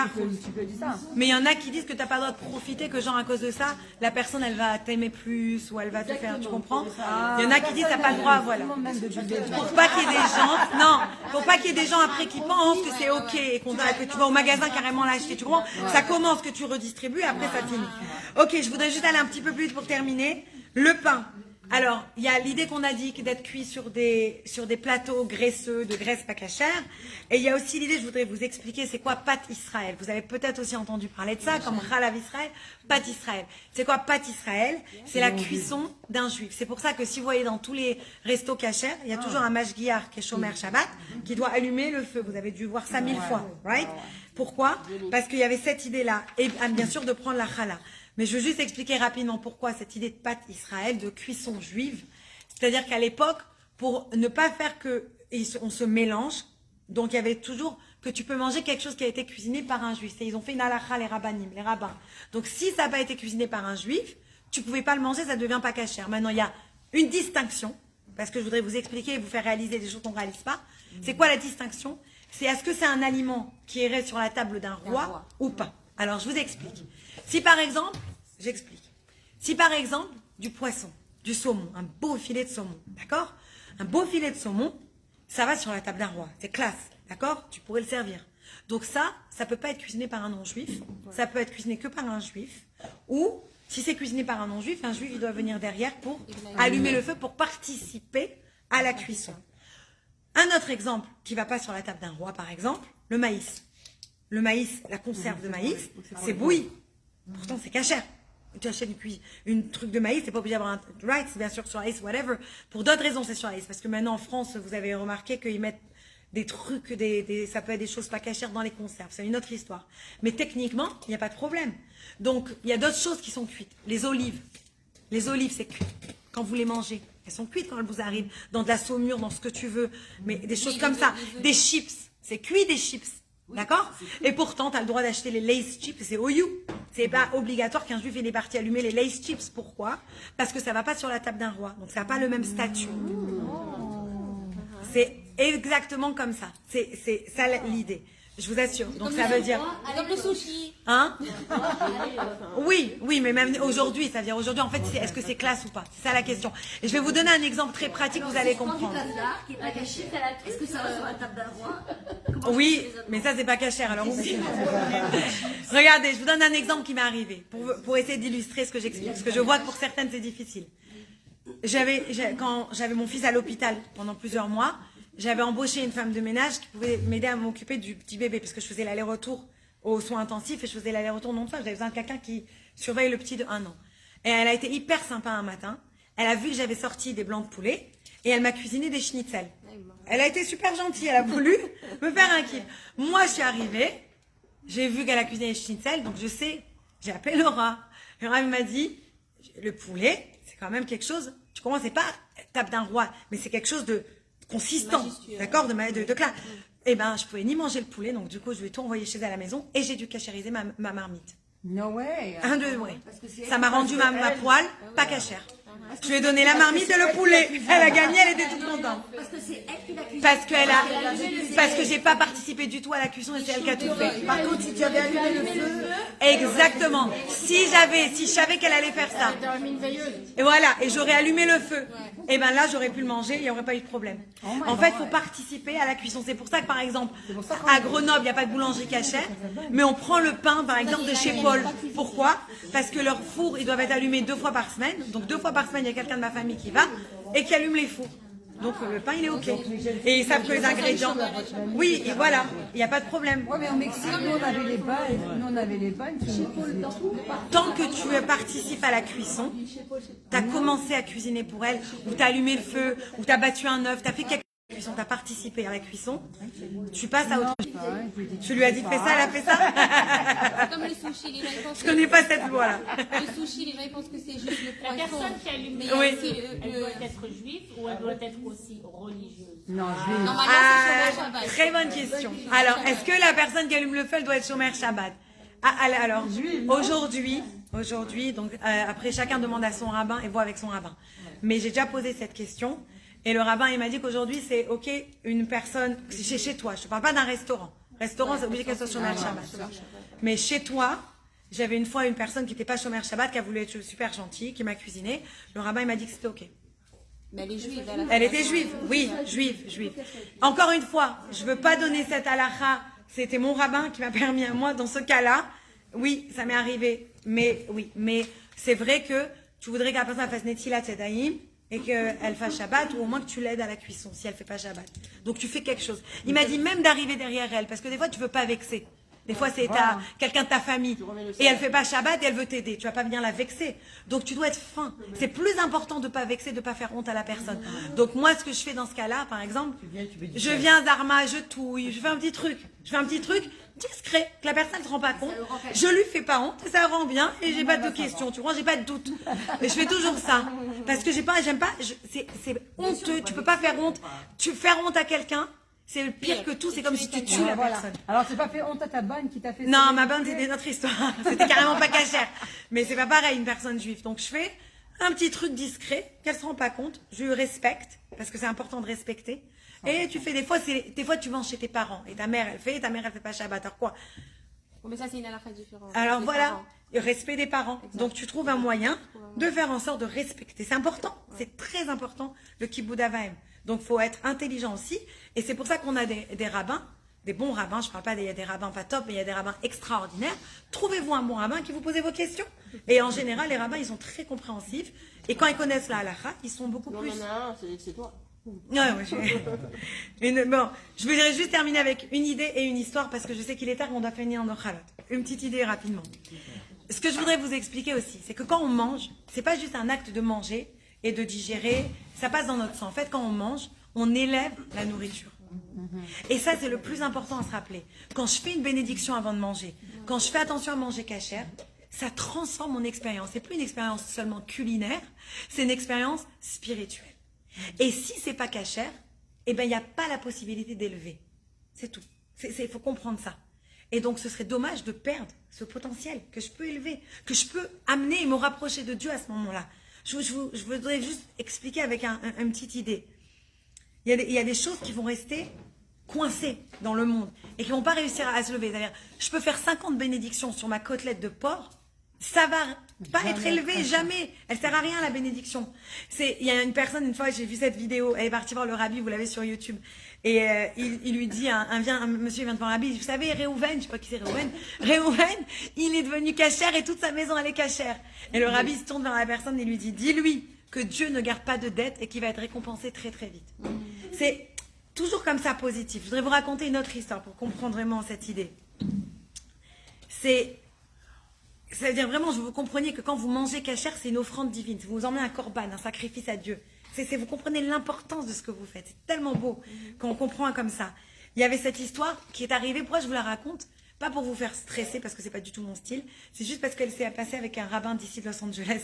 Tu peux dire ça. Mais il y en a qui disent que tu n'as pas le droit de profiter, que genre à cause de ça, la personne elle va t'aimer plus ou elle va te faire, tu comprends? Il y en a qui disent que tu n'as pas le droit, voilà. Pour pas qu'il y ait des gens, non, pour pas qu'il y ait des gens après qui pensent que c'est ok et que tu vas au magasin carrément l'acheter, tu comprends? Ça commence que tu redistribues et après ça finit. Ok, je voudrais juste aller un petit peu plus vite pour terminer. Le pain. Alors, il y a l'idée qu'on a dit d'être cuit sur des plateaux graisseux, de graisse pas cachère. Et il y a aussi l'idée, je voudrais vous expliquer, c'est quoi pâte Israël. Vous avez peut-être aussi entendu parler de ça, comme Chalav Israël, pâte Israël. C'est quoi pâte Israël? C'est la cuisson d'un juif. C'est pour ça que si vous voyez dans tous les restos cachers, il y a toujours un mashgiach qui est Shomer Shabbat, qui doit allumer le feu. Vous avez dû voir ça 1000 fois, right? Pourquoi? Parce qu'il y avait cette idée-là. Et bien sûr de prendre la challah. Mais je veux juste expliquer rapidement pourquoi cette idée de pâte Israël, de cuisson juive. C'est-à-dire qu'à l'époque, pour ne pas faire que on se mélange, donc il y avait toujours que tu peux manger quelque chose qui a été cuisiné par un juif. Et ils ont fait une halakha, les rabbanim, les rabbins. Donc si ça n'a pas été cuisiné par un juif, tu ne pouvais pas le manger, ça ne devient pas cachère. Maintenant, il y a une distinction, parce que je voudrais vous expliquer et vous faire réaliser des choses qu'on ne réalise pas. C'est quoi la distinction? C'est est-ce que c'est un aliment qui irait sur la table d'un roi ou pas? Alors, je vous explique. Si par exemple, j'explique. Si par exemple, du poisson, du saumon, un beau filet de saumon, d'accord? Un beau filet de saumon, ça va sur la table d'un roi, c'est classe, d'accord? Tu pourrais le servir. Donc ça peut pas être cuisiné par un non-juif, ça peut être cuisiné que par un juif, ou si c'est cuisiné par un non-juif, un juif il doit venir derrière pour allumer le feu, pour participer à la cuisson. Un autre exemple qui va pas sur la table d'un roi, par exemple, le maïs. Le maïs, la conserve de maïs, c'est bouilli. Pourtant, c'est cachère. Tu achètes une truc de maïs, t'es pas obligé d'avoir un right, c'est bien sûr sur ice, whatever. Pour d'autres raisons, c'est sur ice. Parce que maintenant, en France, vous avez remarqué qu'ils mettent des trucs, ça peut être des choses pas cachères dans les conserves. C'est une autre histoire. Mais techniquement, il n'y a pas de problème. Donc, il y a d'autres choses qui sont cuites. Les olives. Les olives, c'est cuit. Quand vous les mangez, elles sont cuites quand elles vous arrivent. Dans de la saumure, dans ce que tu veux. Mais des choses comme ça. Des chips. C'est cuit des chips. D'accord? Et pourtant, tu as le droit d'acheter les Lay's chips, c'est au you. C'est pas obligatoire qu'un juif ait parti allumer les Lay's chips. Pourquoi? Parce que ça va pas sur la table d'un roi. Donc ça n'a pas le même statut. C'est exactement comme ça. C'est ça l'idée. Je vous assure. Donc ça veut dire... Comme le sushi. Hein? Oui, mais même aujourd'hui, ça veut dire aujourd'hui, en fait, est-ce que c'est classe ou pas? C'est ça la question. Et je vais vous donner un exemple très pratique, vous allez comprendre. Qui est pas caché, est-ce que ça va sur la table d'un roi? Oui, mais ça, c'est pas cachère, alors oublie. Regardez, je vous donne un exemple qui m'est arrivé, pour essayer d'illustrer ce que j'explique, parce que je vois que pour certaines, c'est difficile. Quand j'avais mon fils à l'hôpital pendant plusieurs mois, j'avais embauché une femme de ménage qui pouvait m'aider à m'occuper du petit bébé, parce que je faisais l'aller-retour aux soins intensifs et je faisais l'aller-retour non de fois. J'avais besoin de quelqu'un qui surveille le petit de 1 an. Et elle a été hyper sympa un matin. Elle a vu que j'avais sorti des blancs de poulet et elle m'a cuisiné des schnitzels. Elle a été super gentille. Elle a voulu me faire un kiff. Moi, je suis arrivée. J'ai vu qu'elle a cuisiné des schnitzels, donc je sais. J'ai appelé Laura. Laura m'a dit, le poulet, c'est quand même quelque chose. Tu comprends, c'est pas tape d'un roi, mais c'est quelque chose de consistant, d'accord, de clair. Eh ben, je pouvais ni manger le poulet, donc du coup, je lui ai tout envoyé chez elle à la maison et j'ai dû cachériser ma marmite. No way. Ça m'a rendu ma poêle pas cachère. Je lui ai donné la marmite et le poulet. Elle a gagné, elle était toute contente. Parce que c'est elle qui l'a cuisiné. Parce que j'ai pas participé du tout à la cuisson et c'est elle qui a tout fait. Par contre, si tu avais allumé le feu, Exactement. Si je savais qu'elle allait faire ça. t'aurais mis une veilleuse. Et voilà, et j'aurais allumé le feu. Et ben là, j'aurais pu le manger, il n'y aurait pas eu de problème. En fait, il faut participer à la cuisson. C'est pour ça que, par exemple, à Grenoble, il n'y a pas de boulangerie cachère, mais on prend le pain, par exemple, de chez Paul. Pourquoi? Parce que leurs fours, ils doivent être allumés 2 fois par semaine. Donc 2 fois par semaine, il y a quelqu'un de ma famille qui va et qui allume les fours. Donc le pain, il est OK. Et ils savent que les ingrédients... Oui, et voilà, il n'y a pas de problème. Ouais, mais au Mexique, nous, on avait les bonnes. Tant que tu participes à la cuisson, tu as commencé à cuisiner pour elle, ou tu as allumé le feu, ou tu as battu un œuf, tu as fait quelque chose à la cuisson, tu as participé à la cuisson, tu passes à autre chose. Tu lui as dit fais ça, elle a fait ça. Comme le sushi, les gens ils pensent Je connais pas cette loi-là. le sushi, les gens ils pensent que c'est juste le La poisson. personne qui allume, Mais Oui. aussi elle doit être juive ou elle doit être aussi religieuse? Non, je vais. Normalement, Ah, c'est sur le Shabbat. très bonne question. Alors, est-ce que la personne qui allume le feu, elle doit être chômeur Shabbat? Alors, aujourd'hui, donc après chacun demande à son rabbin et voit avec son rabbin. Mais j'ai déjà posé cette question et le rabbin il m'a dit qu'aujourd'hui c'est ok une personne chez toi. Je te parle pas d'un restaurant. Restaurant c'est obligé qu'elle soit chômeur Shabbat. Mais chez toi, j'avais une fois une personne qui n'était pas chômeur Shabbat qui a voulu être super gentille, qui m'a cuisiné. Le rabbin il m'a dit que c'était ok. Mais elle est juive. Elle était juive, oui, juive. Encore une fois, je veux pas donner cette halakha. C'était mon rabbin qui m'a permis à moi, dans ce cas-là, oui, ça m'est arrivé, mais c'est vrai que tu voudrais que la personne fasse Netilat Yadayim et qu'elle fasse Shabbat, ou au moins que tu l'aides à la cuisson, si elle fait pas Shabbat. Donc tu fais quelque chose. Il m'a dit même d'arriver derrière elle, parce que des fois tu veux pas vexer. Des fois, c'est quelqu'un de ta famille et elle fait pas Shabbat et elle veut t'aider. Tu vas pas venir la vexer. Donc, tu dois être fin. C'est plus important de pas vexer, de pas faire honte à la personne. Donc, moi, ce que je fais dans ce cas-là, par exemple, je viens d'Arma, je touille, je fais un petit truc. Discret, que la personne ne se rend pas compte. Je lui fais pas honte, ça rend bien et j'ai pas de questions. Tu vois, j'ai pas de doute. Et je fais toujours ça. Parce que j'aime pas, c'est honteux. Tu peux pas faire honte. Tu fais honte à quelqu'un. C'est le pire que tout, c'est comme si tu tues la personne. Alors, c'est pas fait honte à ta bonne qui t'a fait ça? Non, ma bonne, c'était notre histoire. C'était carrément pas cachère. Mais c'est pas pareil, une personne juive. Donc, je fais un petit truc discret, qu'elle se rend pas compte. Je respecte, parce que c'est important de respecter. Et tu fais des fois, tu manges chez tes parents. Et ta mère, elle fait pas Shabbat. Alors quoi? Mais ça, c'est une halakha différente. Alors voilà, le respect des parents. Donc, tu trouves un moyen de faire en sorte de respecter. C'est important. C'est très important, le kibbutz avaim. Donc, il faut être intelligent aussi. Et c'est pour ça qu'on a des rabbins, des bons rabbins. Je ne parle pas des rabbins pas top, mais il y a des rabbins extraordinaires. Trouvez-vous un bon rabbin qui vous pose vos questions. Et en général, les rabbins, ils sont très compréhensifs. Et quand ils connaissent la halakha, ils sont beaucoup plus... Non, c'est toi. Bon, je voudrais juste terminer avec une idée et une histoire parce que je sais qu'il est tard, on doit finir nos chalot. Une petite idée rapidement. Ce que je voudrais vous expliquer aussi, c'est que quand on mange, c'est pas juste un acte de manger et de digérer, ça passe dans notre sang. En fait, quand on mange, on élève la nourriture. Et ça, c'est le plus important à se rappeler. Quand je fais une bénédiction avant de manger, quand je fais attention à manger cachère, ça transforme mon expérience. C'est plus une expérience seulement culinaire, c'est une expérience spirituelle. Et si c'est pas cachère, eh ben, il n'y a pas la possibilité d'élever. C'est tout. Il faut comprendre ça. Et donc, ce serait dommage de perdre ce potentiel que je peux élever, que je peux amener et me rapprocher de Dieu à ce moment-là. Je voudrais juste expliquer avec une petite idée. Il y a des choses qui vont rester coincés dans le monde et qui vont pas réussir à se lever. C'est-à-dire, je peux faire 50 bénédictions sur ma côtelette de porc, ça va pas être élevé, jamais. Elle sert à rien, la bénédiction. Il y a une personne, une fois, j'ai vu cette vidéo, elle est partie voir le rabbi, vous l'avez sur YouTube, et il lui dit, un monsieur vient de voir le rabbi, il dit, vous savez, Réhouven, je sais pas qui c'est Réhouven, il est devenu cachère et toute sa maison, elle est cachère. Et le rabbi se tourne vers la personne et lui dit, dis-lui que Dieu ne garde pas de dette et qu'il va être récompensé très très vite. C'est toujours comme ça positif. Je voudrais vous raconter une autre histoire pour comprendre vraiment cette idée. Ça veut dire vraiment, je vous compreniez que quand vous mangez cachère, c'est une offrande divine. Vous emmenez un corban, un sacrifice à Dieu. Vous comprenez l'importance de ce que vous faites. C'est tellement beau quand on comprend comme ça. Il y avait cette histoire qui est arrivée. Pourquoi je vous la raconte? Pas pour vous faire stresser, parce que c'est pas du tout mon style. C'est juste parce qu'elle s'est passée avec un rabbin d'ici de Los Angeles.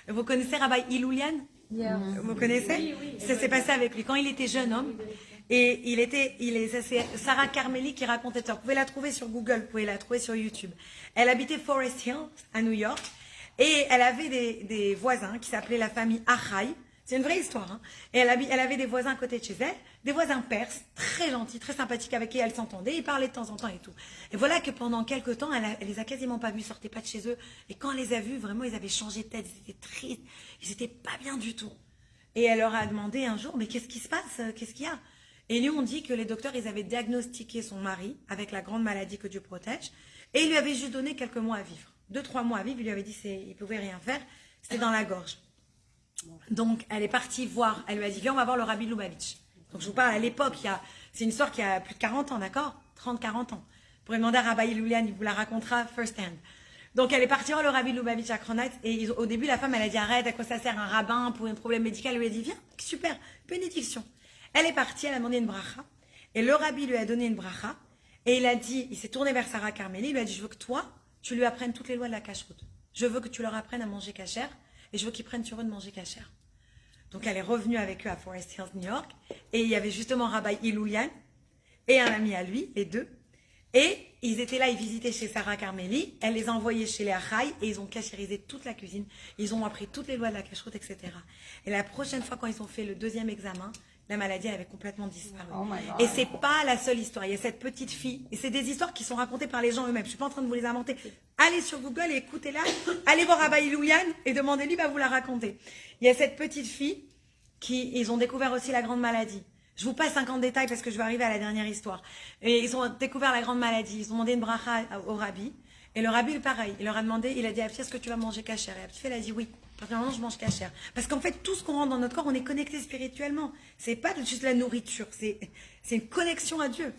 Vous connaissez Rabbi Iloulian? Vous connaissez? Ça s'est passé avec lui. Quand il était jeune homme, et c'est Sarah Carmeli qui racontait ça. Vous pouvez la trouver sur Google, vous pouvez la trouver sur YouTube. Elle habitait Forest Hill, à New York, et elle avait des voisins qui s'appelaient la famille Achai. C'est une vraie histoire, hein. Et elle avait des voisins à côté de chez elle, des voisins perses, très gentils, très sympathiques, avec qui elle s'entendait, ils parlaient de temps en temps et tout. Et voilà que pendant quelques temps, elle les a quasiment pas vus, ils sortaient pas de chez eux. Et quand elle les a vus, vraiment, ils avaient changé de tête, ils étaient tristes, ils étaient pas bien du tout. Et elle leur a demandé un jour, mais qu'est-ce qui se passe? Qu'est-ce qu'il y a? Et lui, on dit que les docteurs, ils avaient diagnostiqué son mari avec la grande maladie que Dieu protège, et ils lui avaient juste donné quelques mois à vivre. 2-3 mois à vivre, il lui avait dit il pouvait rien faire, c'était dans la gorge. Donc, elle est partie voir, elle lui a dit, viens, on va voir le Rabbi Lubavitch. Donc, je vous parle à l'époque, c'est une histoire qui a plus de 40 ans, d'accord? 30-40 ans. Vous pourrez demander à Rabbi Iloulian, il vous la racontera first hand. Donc, elle est partie voir le Rabbi Lubavitch à Kronheit, et au début, la femme, elle a dit, arrête, à quoi ça sert un rabbin pour un problème médical? Elle lui a dit, viens, super, bénédiction. Elle est partie, elle a demandé une bracha, et le Rabbi lui a donné une bracha, et il s'est tourné vers Sarah Carmeli, il lui a dit, je veux que toi, tu lui apprennes toutes les lois de la cacheroute. Je veux que tu leur apprennes à manger cachère, et je veux qu'ils prennent sur eux de manger cachère. Donc elle est revenue avec eux à Forest Hills, New York, et il y avait justement Rabbi Iloulian et un ami à lui, les deux, et ils étaient là, ils visitaient chez Sarah Carmeli, elle les a envoyés chez les Achai, et ils ont cachérisé toute la cuisine, ils ont appris toutes les lois de la cacheroute, etc. Et la prochaine fois, quand ils ont fait le deuxième examen, la maladie avait complètement disparu. Oh my God. Et c'est pas la seule histoire. Il y a cette petite fille, et c'est des histoires qui sont racontées par les gens eux-mêmes. Je suis pas en train de vous les inventer. Allez sur Google et écoutez-la. Allez voir Rabbi Iloulian et demandez-lui, va vous la raconter. Il y a cette petite fille ils ont découvert aussi la grande maladie. Je vous passe 50 détails parce que je vais arriver à la dernière histoire. Et ils ont découvert la grande maladie. Ils ont demandé une bracha au rabbi. Et le rabbi, pareil, il leur a demandé, il a dit à la petite, est-ce que tu vas manger cachère? Et la petite fille, elle a dit oui. Particulièrement, je mange cachère. Parce qu'en fait, tout ce qu'on rentre dans notre corps, on est connecté spirituellement. C'est pas juste la nourriture, c'est une connexion à Dieu.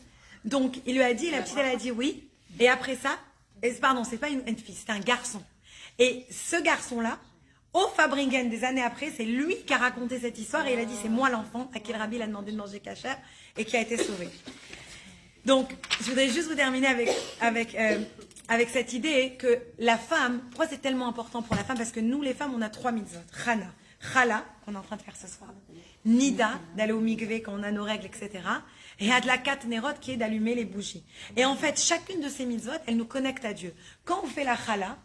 Donc, il lui a dit, la petite, elle a dit oui. Et après ça, pardon, c'est pas une fille, c'est un garçon. Et ce garçon-là, au Fabringen, des années après, c'est lui qui a raconté cette histoire et il a dit, c'est moi l'enfant à qui le rabbi a demandé de manger cachère et qui a été sauvé. Donc, je voudrais juste vous terminer avec cette idée que la femme, pourquoi c'est tellement important pour la femme? Parce que nous, les femmes, on a 3 mitzvot. Chana, Chala, qu'on est en train de faire ce soir. Nida, d'aller au mikvé quand on a nos règles, etc. Et Adlakat Nerot, qui est d'allumer les bougies. Et en fait, chacune de ces mitzvot, elle nous connecte à Dieu. Quand on fait la Chala,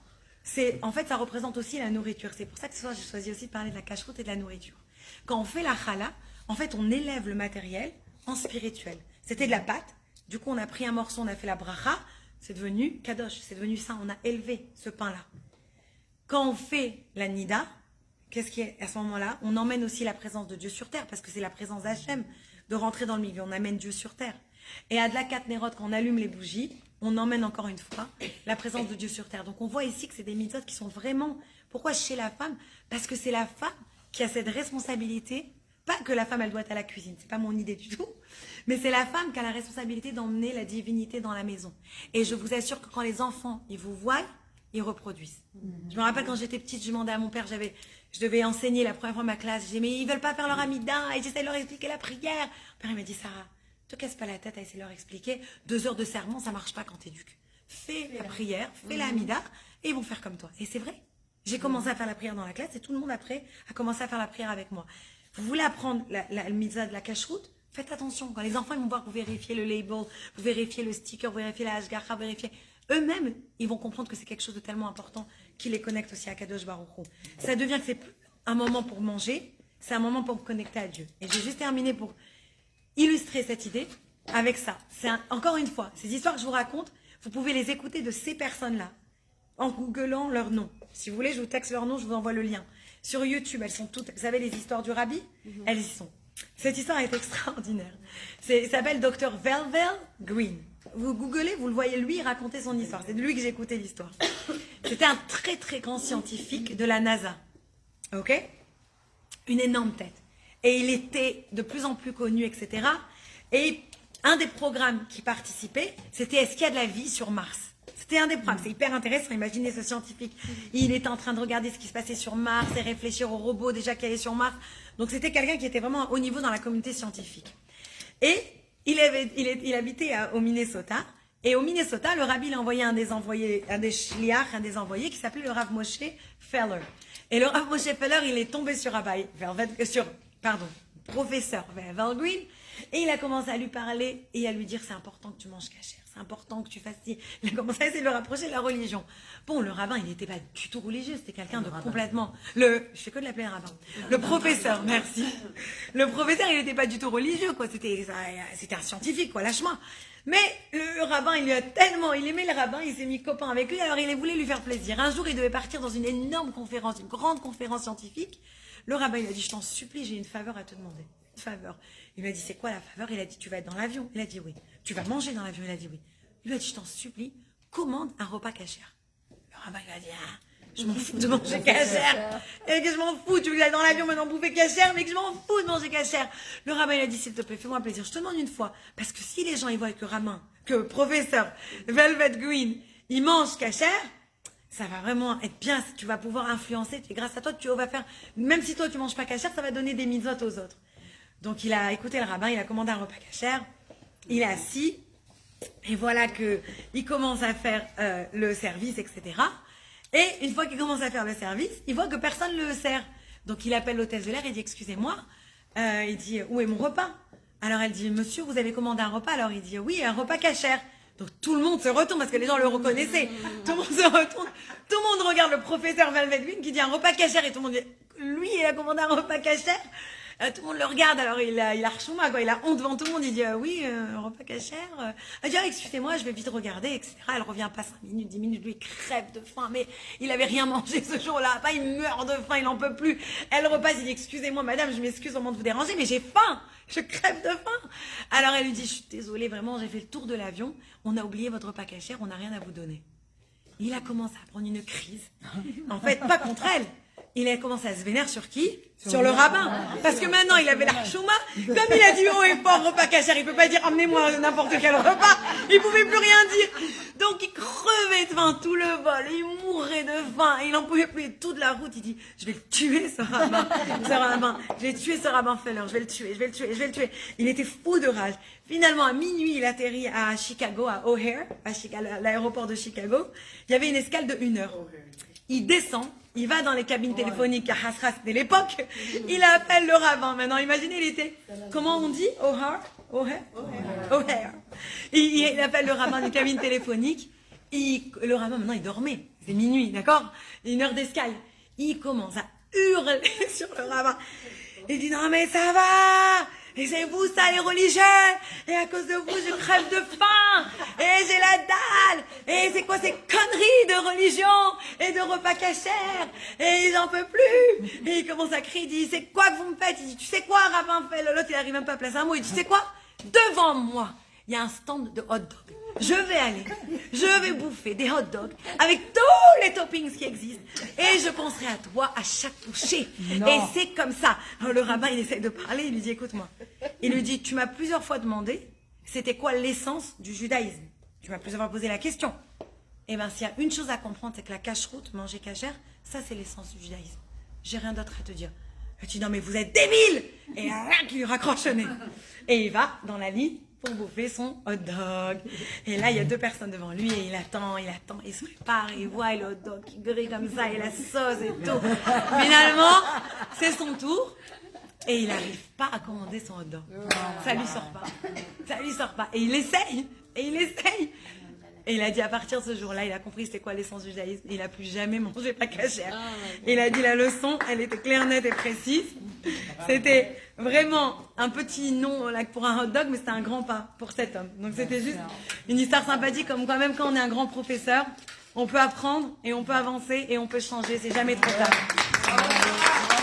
en fait, ça représente aussi la nourriture. C'est pour ça que ce soir, j'ai choisi aussi de parler de la cacheroute et de la nourriture. Quand on fait la Chala, en fait, on élève le matériel en spirituel. C'était de la pâte. Du coup, on a pris un morceau, on a fait la bracha. C'est devenu kadosh, c'est devenu saint. On a élevé ce pain-là. Quand on fait la nida, qu'est-ce qui est à ce moment-là? On emmène aussi la présence de Dieu sur terre, parce que c'est la présence d'Hachem de rentrer dans le milieu. On amène Dieu sur terre. Et à Adlakat Nerot, quand on allume les bougies, on emmène encore une fois la présence de Dieu sur terre. Donc on voit ici que c'est des mitzvot qui sont vraiment... Pourquoi chez la femme? Parce que c'est la femme qui a cette responsabilité. Pas que la femme, elle doit être à la cuisine, c'est pas mon idée du tout. Mais c'est la femme qui a la responsabilité d'emmener la divinité dans la maison. Et je vous assure que quand les enfants, ils vous voient, ils reproduisent. Je me rappelle quand j'étais petite, je demandais à mon père, je devais enseigner la première fois ma classe. Je disais, mais ils veulent pas faire leur amida, et j'essaie de leur expliquer la prière. Mon père, il m'a dit, Sarah, te casse pas la tête à essayer de leur expliquer. 2 heures de sermon, ça marche pas quand t'éduques. Fais la prière, fais la amida, et ils vont faire comme toi. Et c'est vrai. J'ai commencé à faire la prière dans la classe, et tout le monde après a commencé à faire la prière avec moi. Vous voulez apprendre la mitzvah de la cacheroute? Faites attention. Quand les enfants ils vont voir, vous vérifiez le label, vous vérifiez le sticker, vous vérifiez la hashgacha, vous vérifiez. Eux-mêmes, ils vont comprendre que c'est quelque chose de tellement important qui les connecte aussi à Kadosh Baruch Hu. Ça devient que c'est un moment pour manger, c'est un moment pour me connecter à Dieu. Et j'ai juste terminé pour illustrer cette idée avec ça. Encore une fois, ces histoires que je vous raconte, vous pouvez les écouter de ces personnes-là, en googlant leur nom. Si vous voulez, je vous texte leur nom, je vous envoie le lien. Sur YouTube, elles sont toutes, vous savez, les histoires du rabbi, elles y sont. Cette histoire est extraordinaire. Il s'appelle Dr. Velvel Green. Vous googlez, vous le voyez, lui, raconter son histoire. C'est de lui que j'ai écouté l'histoire. C'était un très, très grand scientifique de la NASA. OK? Une énorme tête. Et il était de plus en plus connu, etc. Et un des programmes qui participait, c'était est-ce qu'il y a de la vie sur Mars? C'était un des programmes. C'est hyper intéressant. Imaginez ce scientifique. Il était en train de regarder ce qui se passait sur Mars et réfléchir aux robots déjà qui allaient sur Mars. Donc c'était quelqu'un qui était vraiment à haut niveau dans la communauté scientifique. Et il habitait au Minnesota. Et au Minnesota, le rabbi il a envoyé un des shliach, un des envoyés qui s'appelait le Rav Moshe Feller. Et le Rav Moshe Feller, il est tombé sur professeur Velvel Green. Et il a commencé à lui parler et à lui dire c'est important que tu manges cachère, c'est important que tu fasses ci. Il a commencé à essayer de le rapprocher de la religion. Bon, le rabbin, il n'était pas du tout religieux, c'était quelqu'un de complètement... Je fais que de l'appeler un rabbin. Le professeur, merci. Le professeur, il n'était pas du tout religieux, quoi. C'était un scientifique, quoi, lâche-moi. Mais le rabbin, il aimait le rabbin, il s'est mis copain avec lui, alors il voulait lui faire plaisir. Un jour, il devait partir dans une énorme conférence, une grande conférence scientifique. Le rabbin, il a dit, je t'en supplie, j'ai une faveur à te demander. Une faveur. Il lui a dit, c'est quoi la faveur? Il a dit, tu vas être dans l'avion. Il a dit, oui. Tu vas manger dans l'avion. Il a dit, oui. Il lui a dit, je t'en supplie, commande un repas cachère. Le rabbin, il a dit, je m'en fous de manger cachère. Et que je m'en fous, tu veux que j'aille dans l'avion maintenant bouffer cachère, mais que je m'en fous de manger cachère. Le rabbin, il a dit, s'il te plaît, fais-moi un plaisir. Je te demande une fois. Parce que si les gens, ils voient que professeur Velvet Green, il mange cachère, ça va vraiment être bien. Tu vas pouvoir influencer. Et grâce à toi, tu vas faire, même si toi, tu manges pas cachère, ça va donner des mitzvot aux autres. Donc, il a écouté le rabbin, il a commandé un repas cachère, il est assis, et voilà qu'il commence à faire le service, etc. Et une fois qu'il commence à faire le service, il voit que personne ne le sert. Donc, il appelle l'hôtesse de l'air, il dit, excusez-moi, il dit, où est mon repas? Alors, elle dit, monsieur, vous avez commandé un repas? Alors, il dit, oui, un repas cachère. Donc, tout le monde se retourne, parce que les gens le reconnaissaient. Tout le monde se retourne, tout le monde regarde le professeur Velvet Green qui dit un repas cachère, et tout le monde dit, lui, il a commandé un repas cachère. Tout le monde le regarde, alors il a rechouma, quoi. Il a honte devant tout le monde. Il dit oui, repas cachère. Elle dit excusez-moi, je vais vite regarder, etc. Elle revient pas 5 minutes, 10 minutes, lui il crève de faim, mais il avait rien mangé ce jour-là. Pas, il meurt de faim, il n'en peut plus. Elle repasse, il dit excusez-moi madame, je m'excuse au moment de vous déranger, mais j'ai faim, je crève de faim. Alors elle lui dit je suis désolée, vraiment, j'ai fait le tour de l'avion, on a oublié votre repas cachère, on n'a rien à vous donner. Il a commencé à prendre une crise. En fait, pas contre elle. Il a commencé à se vénérer sur qui? Sur le rabbin. Parce que maintenant, il avait la chouma. Comme il a dit haut et fort, repas cachère, il peut pas dire amenez-moi n'importe quel repas. Il pouvait plus rien dire. Donc, il crevait de faim tout le vol. Il mourait de faim. Il n'en pouvait plus. Toute la route, il dit, je vais le tuer, ce rabbin. Je vais tuer ce rabbin Feller. Je vais le tuer. Il était fou de rage. Finalement, à minuit, il atterrit à Chicago, à O'Hare, à l'aéroport de Chicago. Il y avait une escale de 1 heure. Il descend. Il va dans les cabines téléphoniques à Hasras de l'époque. Il appelle le rabbin. Maintenant, imaginez, il était... Comment on dit? O'Hare. Il appelle le rabbin des cabines téléphoniques. Le rabbin, maintenant, il dormait. C'est minuit, d'accord? 1 heure d'escale. Il commence à hurler sur le rabbin. Il dit, non mais ça va! Et c'est vous ça les religieux! Et à cause de vous je crève de faim! Et j'ai la dalle! Et c'est quoi ces conneries de religion? Et de repas cachère? Et j'en peux plus! Et il commence à crier, il dit, c'est quoi que vous me faites? Il dit, tu sais quoi, rabbin fait? L'autre il arrive même pas à placer un mot, il dit, tu sais quoi? Devant moi, il y a un stand de hot dog. Je vais bouffer des hot dogs avec tous les toppings qui existent et je penserai à toi à chaque toucher. Non. Et c'est comme ça. Alors, le rabbin, il essaie de parler, il lui dit, écoute-moi. Il lui dit, tu m'as plusieurs fois demandé, c'était quoi l'essence du judaïsme? Tu m'as plusieurs fois posé la question. Eh bien, s'il y a une chose à comprendre, c'est que la cacheroute, manger cachère, ça c'est l'essence du judaïsme. J'ai rien d'autre à te dire. Et tu dis, non mais vous êtes débiles! Et rien qui lui raccroche le nez. Et il va dans la ligne pour bouffer son hot dog. Et là, il y a 2 personnes devant lui et il attend, il se prépare, il voit le hot dog qui grille comme ça et la sauce et tout. Finalement, c'est son tour et il n'arrive pas à commander son hot dog. Ça lui sort pas. Et il essaye. Et il a dit à partir de ce jour-là, il a compris c'était quoi l'essence du judaïsme. Il a plus jamais mangé pas cachère. Il a dit la leçon, elle était claire, nette et précise. C'était vraiment un petit nom là, pour un hot dog, mais c'était un grand pas pour cet homme. Donc c'était juste une histoire sympathique, comme quand même quand on est un grand professeur, on peut apprendre et on peut avancer et on peut changer. C'est jamais trop tard.